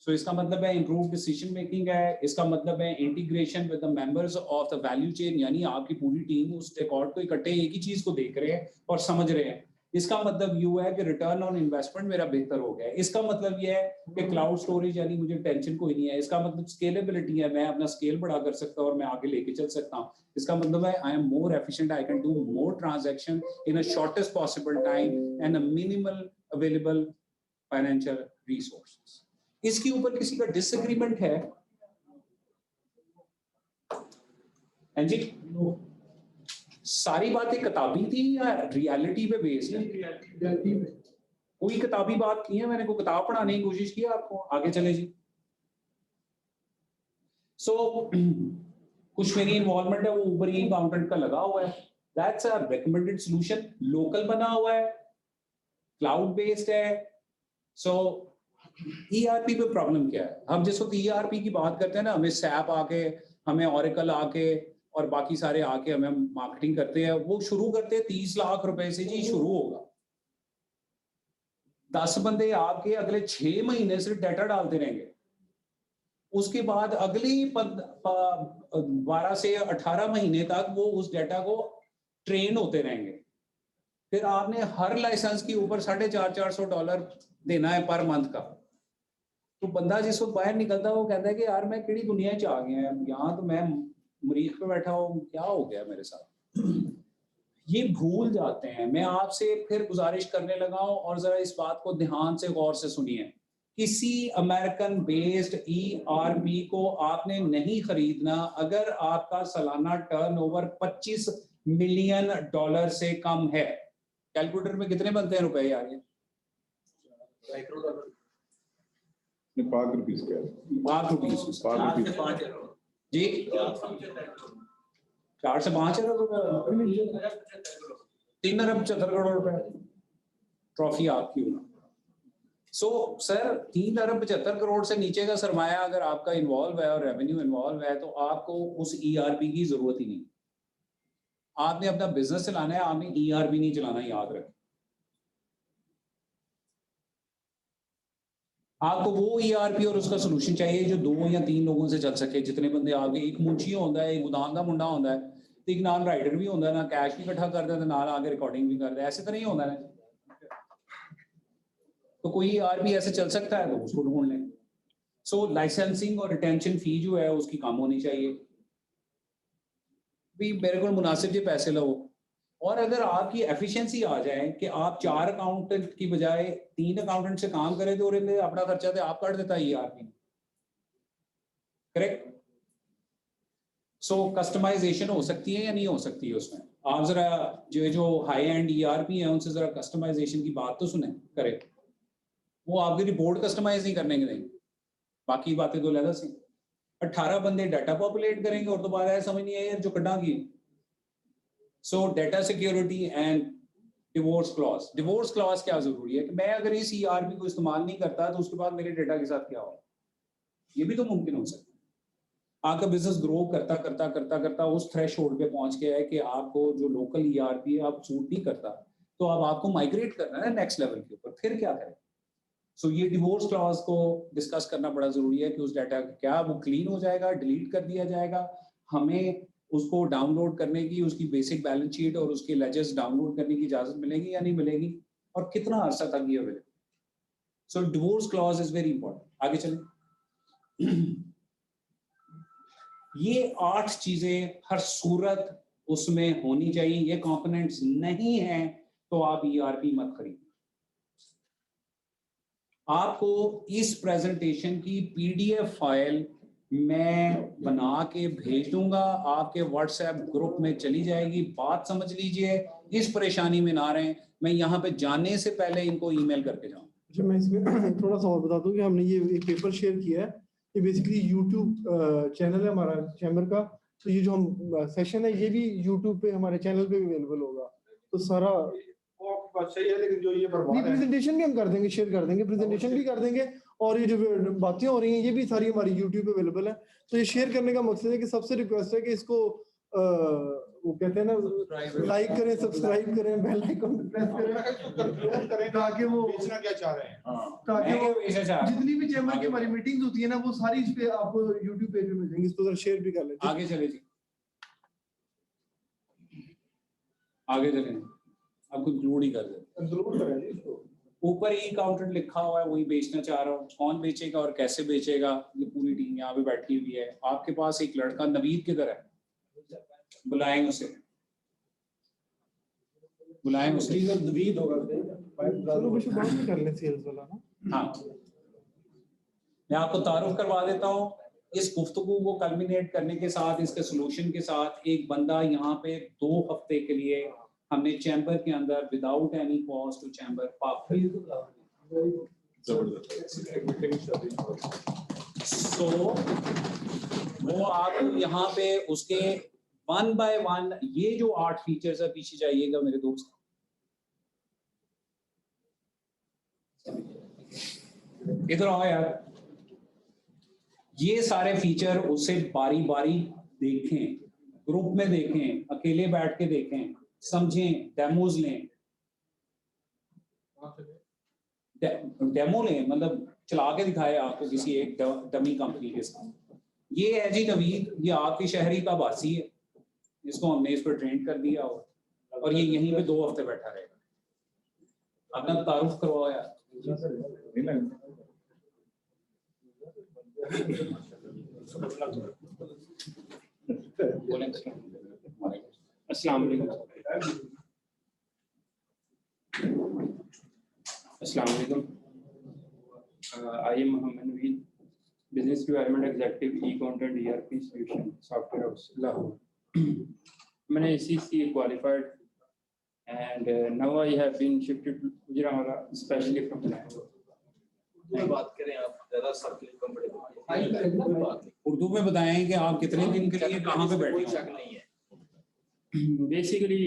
सो इसका मतलब है इम्प्रूव डिसीजन मेकिंग है, इसका मतलब है integration with the members of the value chain, यानी आपकी पूरी टीम उस रिकॉर्ड को इकट्ठे एक ही चीज को देख रहे हैं और समझ रहे हैं। इसका मतलब यू है कि रिटर्न ऑन इन्वेस्टमेंट मेरा बेहतर हो गया है। इसका मतलब ये है कि क्लाउड स्टोरेज यानी मुझे टेंशन कोई नहीं है। इसका मतलब स्केलेबिलिटी है, मैं अपना स्केल बड़ा कर सकता हूं और मैं आगे लेके चल सकता हूं। इसका मतलब है I am more efficient, I can do more transaction in a shortest possible time and a minimal available financial resources. इसके ऊपर किसी का डिसएग्रीमेंट है? हैं जी? सारी बातें किताबी थी या रियलिटी पे बेस्ड है? कोई किताबी बात की है? मैंने कोई किताब पढ़ाने की कोशिश की आपको? आगे चले जी। सो कुछ मेरी इन्वॉल्वमेंट है वो ऊपर ही अकाउंटेंट का लगा हुआ है, that's a recommended solution, local बना हुआ है, क्लाउड बेस्ड है। सो ईआरपी पे प्रॉब्लम क्या है? हम जिस वक्त ईआरपी की बात करते हैं ना, हमें सैप आके, हमें ऑरेकल आके और बाकी सारे आके हमें मार्केटिंग करते हैं, वो शुरू करते हैं 30 लाख रुपए से जी शुरू होगा। 10 बंदे आपके अगले 6 महीने सिर्फ डाटा डालते रहेंगे, उसके बाद अगली 12 से 18 महीने तक वो उस डाटा को ट्रेन होते रहेंगे। फिर आपने हर लाइसेंस के ऊपर $450 देना है पर मंथ का। तो बंदा जिस वक्त बाहर निकलता है वो कहता है कि यार मैं किड़ी दुनिया च आ गया है, यहाँ तो मैं मरीज पे बैठा हूँ, क्या हो गया मेरे साथ। ये भूल जाते हैं। मैं आपसे फिर गुजारिश करने लगा हूँ, और जरा इस बात को ध्यान से गौर से सुनिए, किसी अमेरिकन बेस्ड ERP को आपने नहीं खरीदना अगर आपका सालाना टर्नओवर $25 मिलियन से कम है। कैलकुलेटर में कितने बनते हैं रुपए यार? ये पाक रुपीस का ₹4 से 5 जी 4 से 5 अरब रुपए, 3 अरब 75 करोड़ रुपए ट्रॉफी आपकी होना। सो सर 3 अरब 75 करोड़ से नीचे का सरमाया अगर आपका इन्वॉल्व है और रेवेन्यू इन्वॉल्व है, तो आपको उस ERP की जरूरत ही नहीं। आपने अपना बिजनेस चलाना है, आपने ERP नहीं चलाना, याद रखें। आपको वो ERP और उसका सोल्यूशन चाहिए जो 2 या 3 लोगों से चल सके। जितने बंदे आपके, एक मुंशी होता है, एक गोदाम का मुंडा होता है, एक नाल राइडर भी होता है ना, कैश भी इकट्ठा करता है, नाल आके रिकॉर्डिंग भी करता है, ऐसे तो नहीं होता है। तो कोई ERP ऐसे चल सकता है तो उसको ढूंढ लें। सो लाइसेंसिंग और रिटेंशन फी जो है उसकी कम होनी चाहिए। भी मेरे को मुनासिब जी पैसे लो, और अगर आपकी एफिशिएंसी आ जाए कि आप 4 अकाउंटेंट की बजाय 3 अकाउंटेंट से काम करें तो अपना खर्चा तो आप काट देता है ERP, करेक्ट। सो कस्टमाइजेशन हो सकती है या नहीं हो सकती है उसमें? आप जरा जो हाई एंड ERP है उनसे जरा कस्टमाइजेशन की बात तो सुने, करें। वो आपकी रिपोर्ट कस्टमाइज नहीं करने के देंगे, बाकी बातें तो लगा सी 18 बंदे डाटा पॉपुलेट करेंगे और तो बात है समझ नहीं है यार जो कटा की। सो data security and divorce clause. Divorce clause क्या जरूरी है कि मैं अगर इस ERP को इस्तेमाल नहीं करता तो उसके बाद मेरे डाटा के साथ क्या होगा, ये भी तो मुमकिन हो सकता है। आपका बिजनेस ग्रो करता करता करता करता उस थ्रेशोल्ड पे पहुंच गया है कि आपको जो लोकल ERP है आप सूट नहीं करता, तो अब आपको माइग्रेट करना है नेक्स्ट लेवल के ऊपर, फिर क्या करें। सो ये डिवोर्स क्लॉज को डिस्कस करना बड़ा जरूरी है कि उस डाटा क्या वो क्लीन हो जाएगा, डिलीट कर दिया जाएगा, हमें उसको डाउनलोड करने की, उसकी बेसिक बैलेंस शीट और उसके लेजर्स डाउनलोड करने की इजाजत मिलेगी या नहीं मिलेगी, और कितना अरसा तक ये available. So divorce clause is very important. आगे चलें। ये 8 चीजें हर सूरत उसमें होनी चाहिए। ये कंपोनेंट्स नहीं है तो आप ERP मत खरीदिए। आपको इस प्रेजेंटेशन की PDF फाइल मैं बना के भेज दूंगा, आपके WhatsApp ग्रुप में चली जाएगी। बात समझ लीजिए, इस परेशानी में ना रहें। मैं यहाँ पे जाने से पहले इनको ईमेल करके जाऊँ। अच्छा, मैं इसमें थोड़ा सा और बता दूं कि हमने ये एक पेपर शेयर किया है। ये बेसिकली YouTube चैनल है हमारा चैम्बर का, तो ये जो हम सेशन है ये भी YouTube पे हमारे चैनल पे भी अवेलेबल होगा। तो सारा वो आपकी बात सही है, लेकिन जो ये बर्बाद है प्रेजेंटेशन भी हम कर देंगे, शेयर कर देंगे, प्रेजेंटेशन भी कर देंगे, और ये जो बातें हो रही हैं ये भी सारी हमारी YouTube पे अवेलेबल है। तो ये शेयर करने का मकसद है कि सबसे रिक्वेस्ट है कि इसको वो कहते हैं ना, लाइक करें, सब्सक्राइब करें, बेल आइकन प्रेस करें ताकि वो बेचना क्या चाह रहे हैं। ताकि वो इसे चाह रहा हूं। जितनी भी चैम्बर की हमारी मीटिंग्स होती है ना वो सारी इस पे आपको YouTube पेज पे मिल जाएंगी। इसको जरा शेयर भी कर लें। आगे चले जी, आगे चलें, अब कंक्लूड ही कर दें। कंक्लूड करें जी इसको। ऊपर ही काउंटर लिखा हुआ है, वही बेचना चाह रहा हूँ। कौन बेचेगा और कैसे बेचेगा, ये पूरी टीम यहाँ पे बैठी हुई है। आपके पास एक लड़का नवीद किधर है, बुलाएं उसे, बुलाएं उसे। नवीद होगा चलो बस बात भी कर लें सेल्स वाला ना। हाँ, मैं आपको तारुफ करवा देता हूँ। इस गुफ्तगू को कल्मिनेट करने के साथ, इसके सोल्यूशन के साथ, एक बंदा यहाँ पे 2 हफ्ते के लिए हमने चैम्बर के अंदर without any cost to chamber so वो आप यहाँ पे उसके 1 बाय 1 ये जो 8 फीचर्स है, पीछे जाइएगा मेरे दोस्त, इधर आओ यार। ये सारे फीचर उसे बारी बारी देखें, ग्रुप में देखें, अकेले बैठ के देखें, समझें, डेमोज लें। डेमो ने मतलब चला के दिखाए आपको किसी एक डमी कंपनी के साथ, ये है जी नवीद, ये आपके शहरी का वासी है, इसको हमने इस पर ट्रेन कर दिया और ये यहीं पे 2 हफ्ते बैठा रहेगा। अपना तारुफ करवाया। अस्सलाम वालेकुम। अस्सलाम वालेकुम। I am Mohammad Naveed, business development executive e content ERP solution software house Lahore. मैंने ACCA qualified and now I have been shifted to Gujranwala, especially from Lahore. बात करें आप ज़्यादा सर्कल कंफर्टेबल उर्दू में बताएं कि आप कितने दिन के लिए कहाँ पे बैठे कोई हो? शक नहीं है। बेसिकली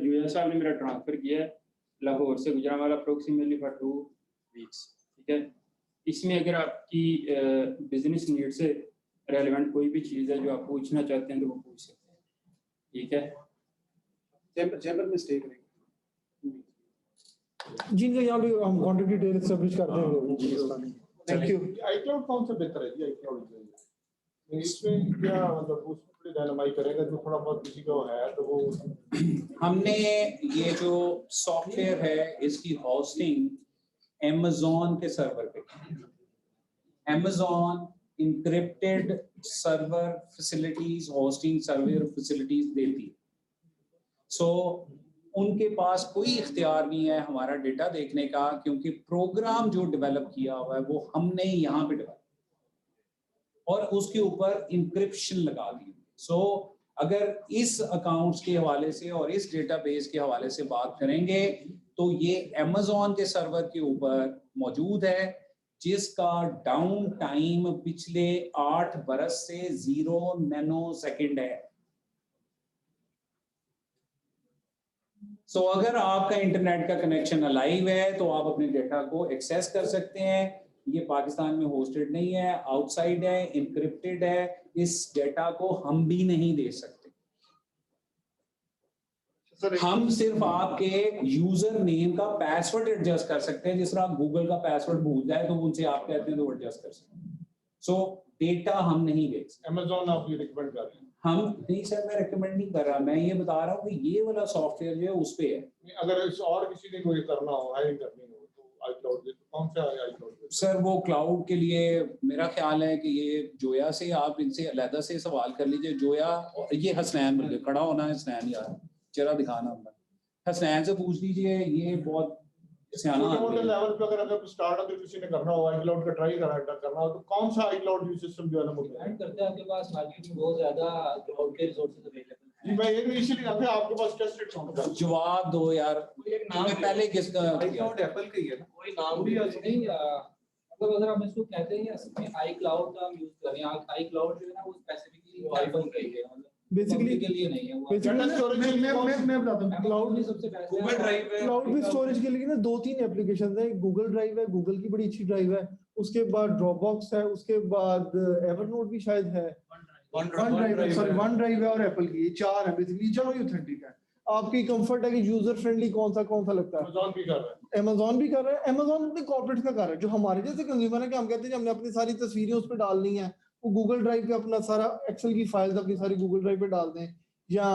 जुया साहब ने मेरा ट्रांसफ़र किया है लाहौर से गुजरांवाला अप्रोक्सीमेटली फॉर 2 वीक्स, ठीक है। इसमें अगर आपकी बिजनेस नीड से रेलेवेंट कोई भी चीज़ है जो आप पूछना चाहते हैं तो वो पूछ सकते हैं, ठीक है। चैम्बर में स्टे करेंगे जिनका यहाँ पे हम कॉन्टैक्ट डिटेल एस्टैब्लिश कर देंगे। Thank you. iCloud कौन सा बेहतर है जी? iCloud इसमें क्या मतलब उसमें डायनामाइज करेगा जो थोड़ा बहुत किसी को है तो वो हमने ये जो सॉफ्टवेयर है इसकी होस्टिंग Amazon के सर्वर पे, Amazon encrypted server facilities, hosting server facilities देती है। सो उनके पास कोई इख्तियार नहीं है हमारा डेटा देखने का, क्योंकि प्रोग्राम जो डेवलप किया हुआ है वो हमने यहाँ पे डेवलप और उसके ऊपर इंक्रिप्शन लगा दी। सो अगर इस अकाउंट्स के हवाले से और इस डेटाबेस के हवाले से बात करेंगे तो ये Amazon के सर्वर के ऊपर मौजूद है, जिसका डाउन टाइम पिछले 8 बरस से 0 नैनो सेकंड है। सो अगर आपका इंटरनेट का कनेक्शन अलाइव है तो आप अपने डेटा को एक्सेस कर सकते हैं। ये पाकिस्तान में होस्टेड नहीं है, आउटसाइड है, इनक्रिप्टेड है, इस डेटा को हम भी नहीं दे सकते। हम सिर्फ आपके यूजर नेम का पासवर्ड एडजस्ट कर सकते हैं, जिस तरह आप गूगल का पासवर्ड भूल जाए तो उनसे आप कहते हैं तो एडजस्ट कर सकते हैं। सो डेटा हम नहीं दे सकते। Amazon आप ये रिकमेंड कर रहे हैं? हम नहीं सर, मैं रिकमेंड नहीं कर रहा, मैं ये बता रहा हूँ कि ये वाला सॉफ्टवेयर जो है उस पे है। अगर इस और किसी ने कोई करना हो, हायरिंग करनी हो तो iCloud कौन सा है iCloud? सर वो क्लाउड के लिए मेरा ख्याल है कि ये जोया से आप इनसे अलहदा से सवाल कर लीजिए। जोया, ये हसनैन बल्कि खड़ा होना है, हसनैन यार चेहरा दिखाना होगा, हसनैन से पूछ लीजिए, ये बहुत सियाना छोटे-मोटे आदमी है। लेवल पे अगर स्टार्टअप किसी ने करना हो, iCloud का ट्राई करना हो तो कौन सा iCloud सिस्टम जो है ना वो डिपेंड करता है, आपके पास मार्केट में बहुत ज्यादा क्लाउड के रिसोर्सेज अवेलेबल जी हैं। मैं ये भी इसीलिए अगर आपके पास टेस्टेड कौन सा? जवाब दो यार, एक नाम तुमने पहले किसका iCloud एप्पल का ही है ना? कोई नाम भी भी नहीं मतलब अगर हम इसको कहते हैं इसमें iCloud का हम यूज करें, iCloud जो है ना वो स्पेसिफिकली iPhone का ही है, मतलब बेसिकली के लिए नहीं है वो। Data storage के लिए कौन सा? मैं बताता हूँ। क्लाउड ही सबसे बेस्ट है। Google Drive है। क्लाउड में स्टोरेज के लिए ना 2-3 एप्लीकेशंस हैं। गूगल ड्राइव है, गूगल की बड़ी अच्छी ड्राइव है, उसके बाद ड्रॉपबॉक्स है, उसके बाद एवरनोट भी शायद है, वन ड्राइव है और एप्पल की, ये 4 है बेसिकली। चलो ये ऑथेंटिक है, आपकी कंफर्ट है कि यूजर फ्रेंडली कौन सा लगता है। Amazon भी कर रहा है। Amazon भी कर रहा है। Amazon अपने कॉर्पोरेट का कर रहा है, जो हमारे जैसे कंज्यूमर है कि हम कहते हैं कि हमने अपनी सारी तस्वीरें उस पर डालनी है, वो गूगल ड्राइव पे अपना सारा एक्सेल की फाइल्स अपनी सारी गूगल ड्राइव पे डाल दें, या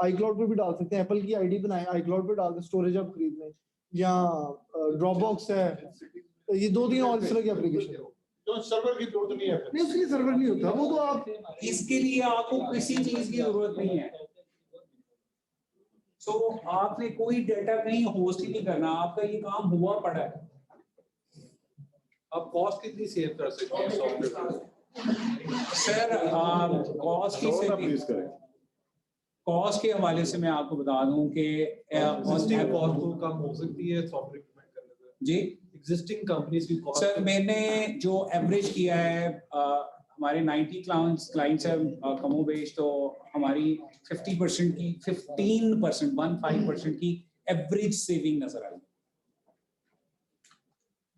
iCloud पे भी डाल सकते हैं। एप्पल की आईडी बनाएं, iCloud पे डाल दें, स्टोरेज आप खरीद लें, या ड्रॉपबॉक्स है, तो ये 2-3 और इस तरह की एप्लीकेशन है। जो सर्वर की जरूरत नहीं है। नहीं, उसके लिए सर्वर नहीं होता, वो तो आप इसके लिए आपको किसी चीज की जरूरत नहीं है। सो आपने कोई डेटा कहीं होस्ट ही नहीं करना, आपका ये काम हुआ पड़ा है। आप कॉस्ट कितनी सेव कर सकते हैं सॉफ्टवेयर सर कॉस्ट के हवाले से मैं आपको बता दूं कि एग्जिस्टिंग कॉस्ट तो कम हो सकती है सॉफ्टवेयर इम्प्लीमेंट करने से? जी एग्जिस्टिंग कंपनीज की कॉस्ट सर, मैंने जो एवरेज किया है हमारे 90 क्लाइंट्स हैं कमोबेश, तो हमारी 50% की 15% की एवरेज सेविंग नजर आई।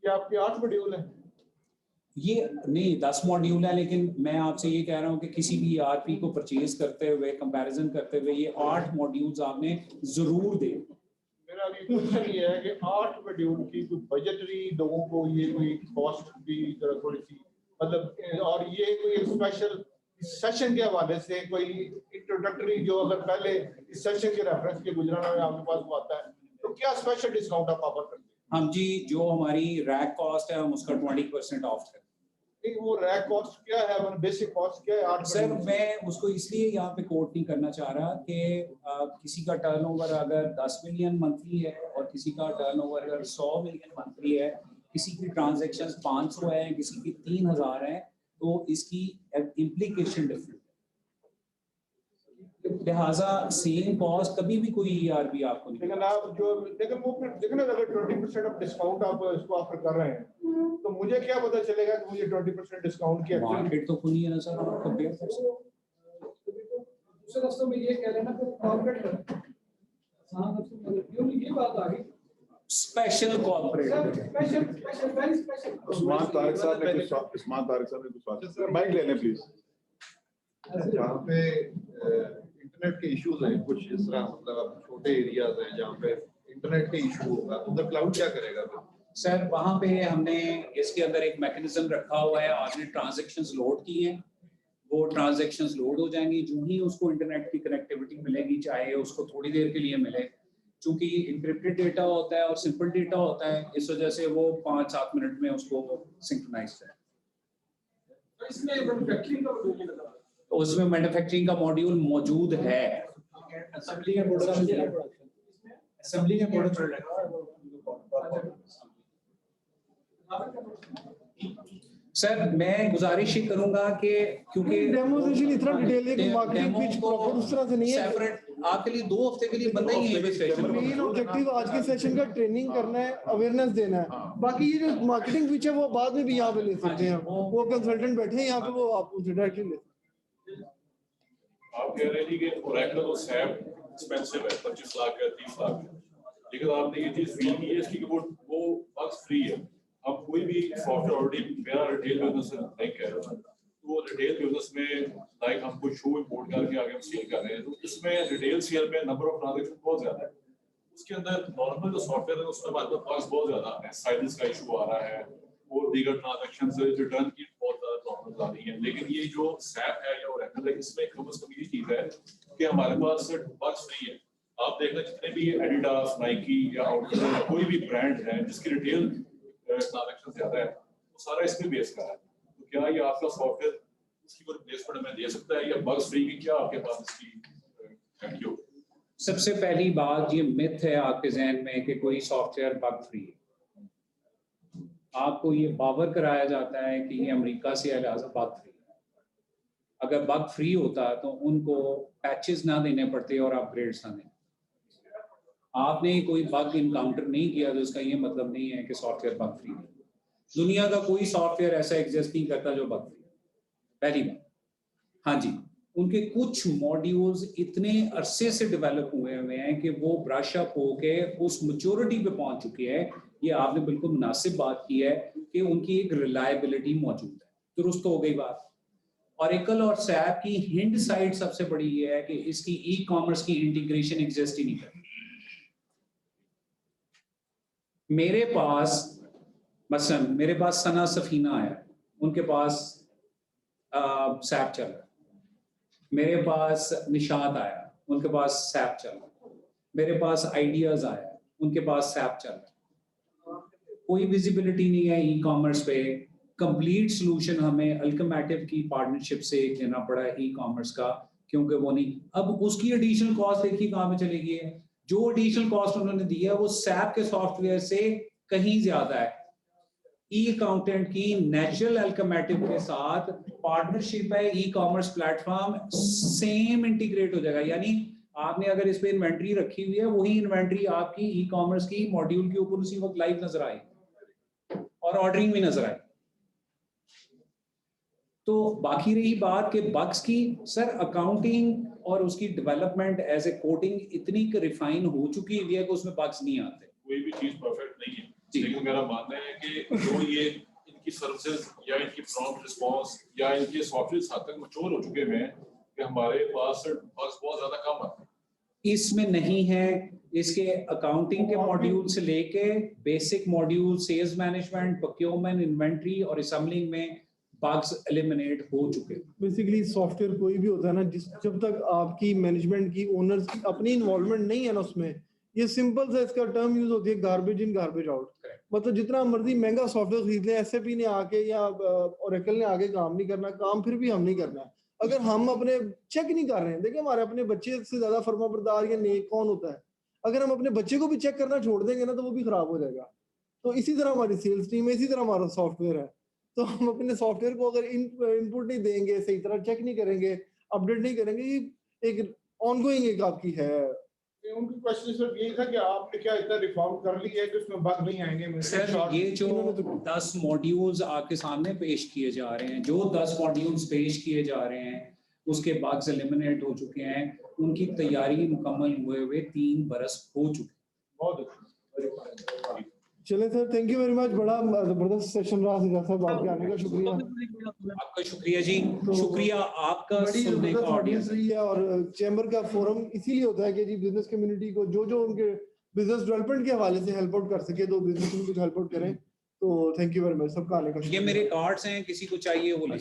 ये आपके 8 मॉड्यूल हैं। ये नहीं 10 मॉड्यूल है, लेकिन मैं आपसे ये कह रहा हूँ कि किसी भी ERP को परचेज करते हुए, कंपैरिजन करते हुए ये 8 मॉड्यूल्स आपने जरूर दे। मेरा भी एक क्वेश्चन ये है कि 8 मॉड्यूल की कोई बजटरी लोगों को ये कोई कॉस्ट भी जरा थोड़ी सी मतलब और ये कोई स्पेशल सेशन के हवाले से कोई इंट्रोडक्टरी जो अगर पहले इस सेशन के रेफरेंस के गुजराना में आपके पास वो आता है तो क्या स्पेशल डिस्काउंट आप ऑफर करते हैं? हम जी जो हमारी रैक कॉस्ट है हम उसका 20% ऑफ करते हैं। नहीं, वो रैक कॉस्ट क्या है, मतलब बेसिक कॉस्ट क्या है 8 सर मैं उसको इसलिए यहाँ पे कोट नहीं करना चाह रहा कि किसी का टर्नओवर अगर 10 मिलियन मंथली है और किसी का टर्नओवर अगर 100 मिलियन मंथली है, किसी की ट्रांजैक्शंस 500 है, किसी की 3000 है, तो इसकी इम्प्लीकेशन डिफरेंट है। लिहाजा सेम कॉस्ट कभी भी कोई ERB आपको नहीं। लेकिन आप जो लेकिन वो फिर लेकिन अगर 20% ऑफ डिस्काउंट आप इसको ऑफर कर रहे हैं तो मुझे क्या पता चलेगा कि मुझे 20% डिस्काउंट की मार्केट तो खुली है ना सर, आप कंपेयर कर सकते हैं। दूसरे लफ्ज़ों में ये कह रहे हैं ना कि कॉर्पोरेट आसान लफ्ज़ों में ये बात आ गई special corporate special special very special. Usman Tariq साहब ने कुछ बात माइक ले लें प्लीज। जहाँ पे इंटरनेट के इश्यूज हैं कुछ इस तरह मतलब अब छोटे एरियाज हैं जहाँ पे इंटरनेट के इशू होगा उधर क्लाउड क्या करेगा फिर? सर वहाँ पे हमने इसके अंदर एक मैकेनिज्म रखा हुआ है, आपने ट्रांजैक्शंस लोड की हैं, वो ट्रांजैक्शंस लोड हो जाएंगी, जो ही उसको इंटरनेट की कनेक्टिविटी मिलेगी, चाहे उसको थोड़ी देर के लिए मिले, चूंकि इंक्रिप्टेड डेटा होता है और सिंपल डेटा होता है, इस वजह से वो 5-7 मिनट में उसको सिंक्रोनाइज है। इसमें मैन्युफैक्चरिंग का तो उसमें मैन्युफैक्चरिंग का मॉड्यूल मौजूद है। असेंबली का प्रोडक्शन सर मैं गुजारिश ही करूंगा कि क्योंकि डेमोंस्ट्रेशन इतना डिटेल है कि मार्केटिंग पिच प्रॉपर उस तरह से नहीं है। सेपरेट आपके लिए 2 हफ्ते के लिए बंदा ही है सेशन। मेन ऑब्जेक्टिव आज के सेशन का ट्रेनिंग करना है, अवेयरनेस देना है। बाकी ये जो मार्केटिंग पिच है वो बाद में भी यहाँ पे ले सकते हैं, वो कंसल्टेंट बैठे हैं यहाँ पे, वो आप उनसे डायरेक्टली ले। आप कह रहे हैं कि ओरेकल और सैप एक्सपेंसिव है, 25 लाख है, 30 लाख है, लेकिन आपने ये चीज फील की है इसकी कि वो बग्स फ्री है। अब कोई भी सॉफ्टवेयर ऑलरेडी मेरा रिटेल बिजनेस लाइक है, तो वो रिटेल बिजनेस में लाइक हम कोई शू इंपोर्ट करके आगे हम सेल कर रहे हैं, तो इसमें रिटेल सेल में नंबर ऑफ ट्रांजैक्शन बहुत ज्यादा है। उसके अंदर नॉर्मल जो सॉफ्टवेयर है उसमें हमारे पास बग्स बहुत ज्यादा है, साइजेस का इशू आ रहा है और दीगर ट्रांजैक्शन से रिटर्न की बहुत ज्यादा प्रॉब्लम्स आ रही हैं। लेकिन ये जो सैप है या ओरेकल है, इसमें कम से कम ये चीज है कि हमारे पास बग्स फ्री है। आप देख लें जितने भी एडिडास, नाइकी या आउटलेट कोई भी ब्रांड है जिसकी रिटेल ट्रांजैक्शन ज्यादा है, वो सारा इसमें बेस का है। तो क्या ये आपका सॉफ्टवेयर इसकी कोई रिप्लेसमेंट हमें दे सकता है या बग्स फ्री की क्या आपके पास इसकी? सबसे पहली बात, ये मिथ है आपके जहन में कि कोई सॉफ्टवेयर बग फ्री है। आपको ये बावर कराया जाता है कि ये अमेरिका से लिहाजा बग फ्री है। अगर बग फ्री होता तो उनको पैचेस ना देने पड़ते और अपग्रेड्स ना देने। आपने कोई बग इनकाउंटर नहीं किया तो इसका ये मतलब नहीं है कि सॉफ्टवेयर बग फ्री है। दुनिया का कोई सॉफ्टवेयर ऐसा एग्जिस्ट नहीं करता जो बग फ्री है, पहली बात। हाँ जी, उनके कुछ मॉड्यूल्स इतने अरसे से डेवलप हुए हैं कि वो ब्रश अप होके उस मैच्योरिटी पे पहुंच चुके हैं। ये आपने बिल्कुल मुनासिब बात की है कि उनकी एक रिलायबिलिटी मौजूद है। दुरुस्त हो गई बात। ओरेकल और सैप की हिंड साइड सबसे बड़ी ये है कि इसकी ई कॉमर्स की इंटीग्रेशन एग्जिस्ट ही नहीं करती। मेरे पास मसलन मेरे पास सना सफीना है, उनके पास सैप चल रहा है। मेरे पास निशात आया, उनके पास सैप चल रहा है। मेरे पास आइडियाज आया, उनके पास सैप चल रहा है। कोई विजिबिलिटी नहीं है ई कॉमर्स पे। कंप्लीट सोल्यूशन हमें अल्केमेटिव की पार्टनरशिप से लेना पड़ा है ई कॉमर्स का, क्योंकि वो नहीं। अब उसकी एडिशनल कॉस्ट देखिए कहाँ पे चली गई है। जो एडिशनल कॉस्ट उन्होंने दी है वो सैप के सॉफ्टवेयर से कहीं ज्यादा है। ई अकाउंटेंट की नेचुरल अल्केमेटिव के साथ पार्टनरशिप है, e commerce platform same integrate हो जाएगा। यानी आपने अगर इस पे इन्वेंट्री रखी हुई है, वही इन्वेंट्री आपकी ई कॉमर्स की मॉड्यूल के ऊपर उसी वक्त लाइव नजर आए और ऑर्डरिंग भी नजर आए। तो बाकी रही बात के बग्स की, सर अकाउंटिंग और उसकी डेवलपमेंट एज ए कोडिंग इतनी रिफाइन हो चुकी है कि उसमें बग्स नहीं आते। कोई भी चीज परफेक्ट नहीं है, लेकिन मेरा मानना है कि जो ये इनकी सर्विसेज या इनकी प्रॉम्प्ट रिस्पांस या इनके सॉफ्टवेयर हद तक मैच्योर हो चुके हैं कि हमारे पास बग्स बहुत ज्यादा कम आते हैं। इसमें नहीं है, इसके अकाउंटिंग के मॉड्यूल से लेके basic module, sales management, procurement, inventory और असेंबलिंग में बग्स एलिमिनेट हो चुके। बेसिकली सॉफ्टवेयर कोई भी होता है ना, जब तक आपकी मैनेजमेंट की, ओनर्स की अपनी इन्वॉल्वमेंट नहीं है ना उसमें, ये सिंपल सा इसका टर्म यूज होती है, गार्बेज इन गार्बेज आउट। मतलब जितना मर्जी महंगा सॉफ्टवेयर खरीद ले, एसएपी ने आके या ओरेकल ने आके काम नहीं करना, काम फिर भी हम नहीं करना है अगर हम अपने चेक नहीं कर रहे हैं। देखिए हमारे अपने बच्चे से ज्यादा फर्माबरदार या नेक कौन होता है? अगर हम अपने बच्चे को भी चेक करना छोड़ देंगे ना तो वो भी खराब हो जाएगा। तो इसी तरह हमारी सेल्स टीम है, इसी तरह हमारा सॉफ्टवेयर है। तो हम अपने सॉफ्टवेयर को अगर इनपुट नहीं देंगे, सही तरह चेक नहीं करेंगे, अपडेट नहीं करेंगे, ये एक ऑनगोइंग एक आपकी है। उनकी क्वेश्चन सिर्फ यही था कि आपने क्या इतना रिफॉर्म कर लिया है कि उसमें बग नहीं आएंगे। सर ये जो 10 मॉड्यूल्स आपके सामने पेश किए जा रहे हैं, जो 10 मॉड्यूल्स पेश किए जा रहे हैं उसके बग्स एलिमिनेट हो चुके हैं, उनकी तैयारी मुकम्मल हुए 3 बरस हो चुके। बहुत अच्छा। चले sir, thank you very much. बड़ा जबरदस्त सेशन रहा सिद्धार्थ साहब, आपके आने का शुक्रिया। आपका शुक्रिया जी, शुक्रिया आपका सुनने का ऑडियंस रही है। और चैम्बर का फोरम इसीलिए होता है कि जी बिजनेस कम्युनिटी को जो उनके बिजनेस डेवलपमेंट के हवाले से हेल्प आउट कर सके तो बिजनेस में कुछ हेल्प आउट करें। तो थैंक यू वेरी मच सबका आने का। ये मेरे कार्ड्स हैं, किसी को चाहिए वो ले।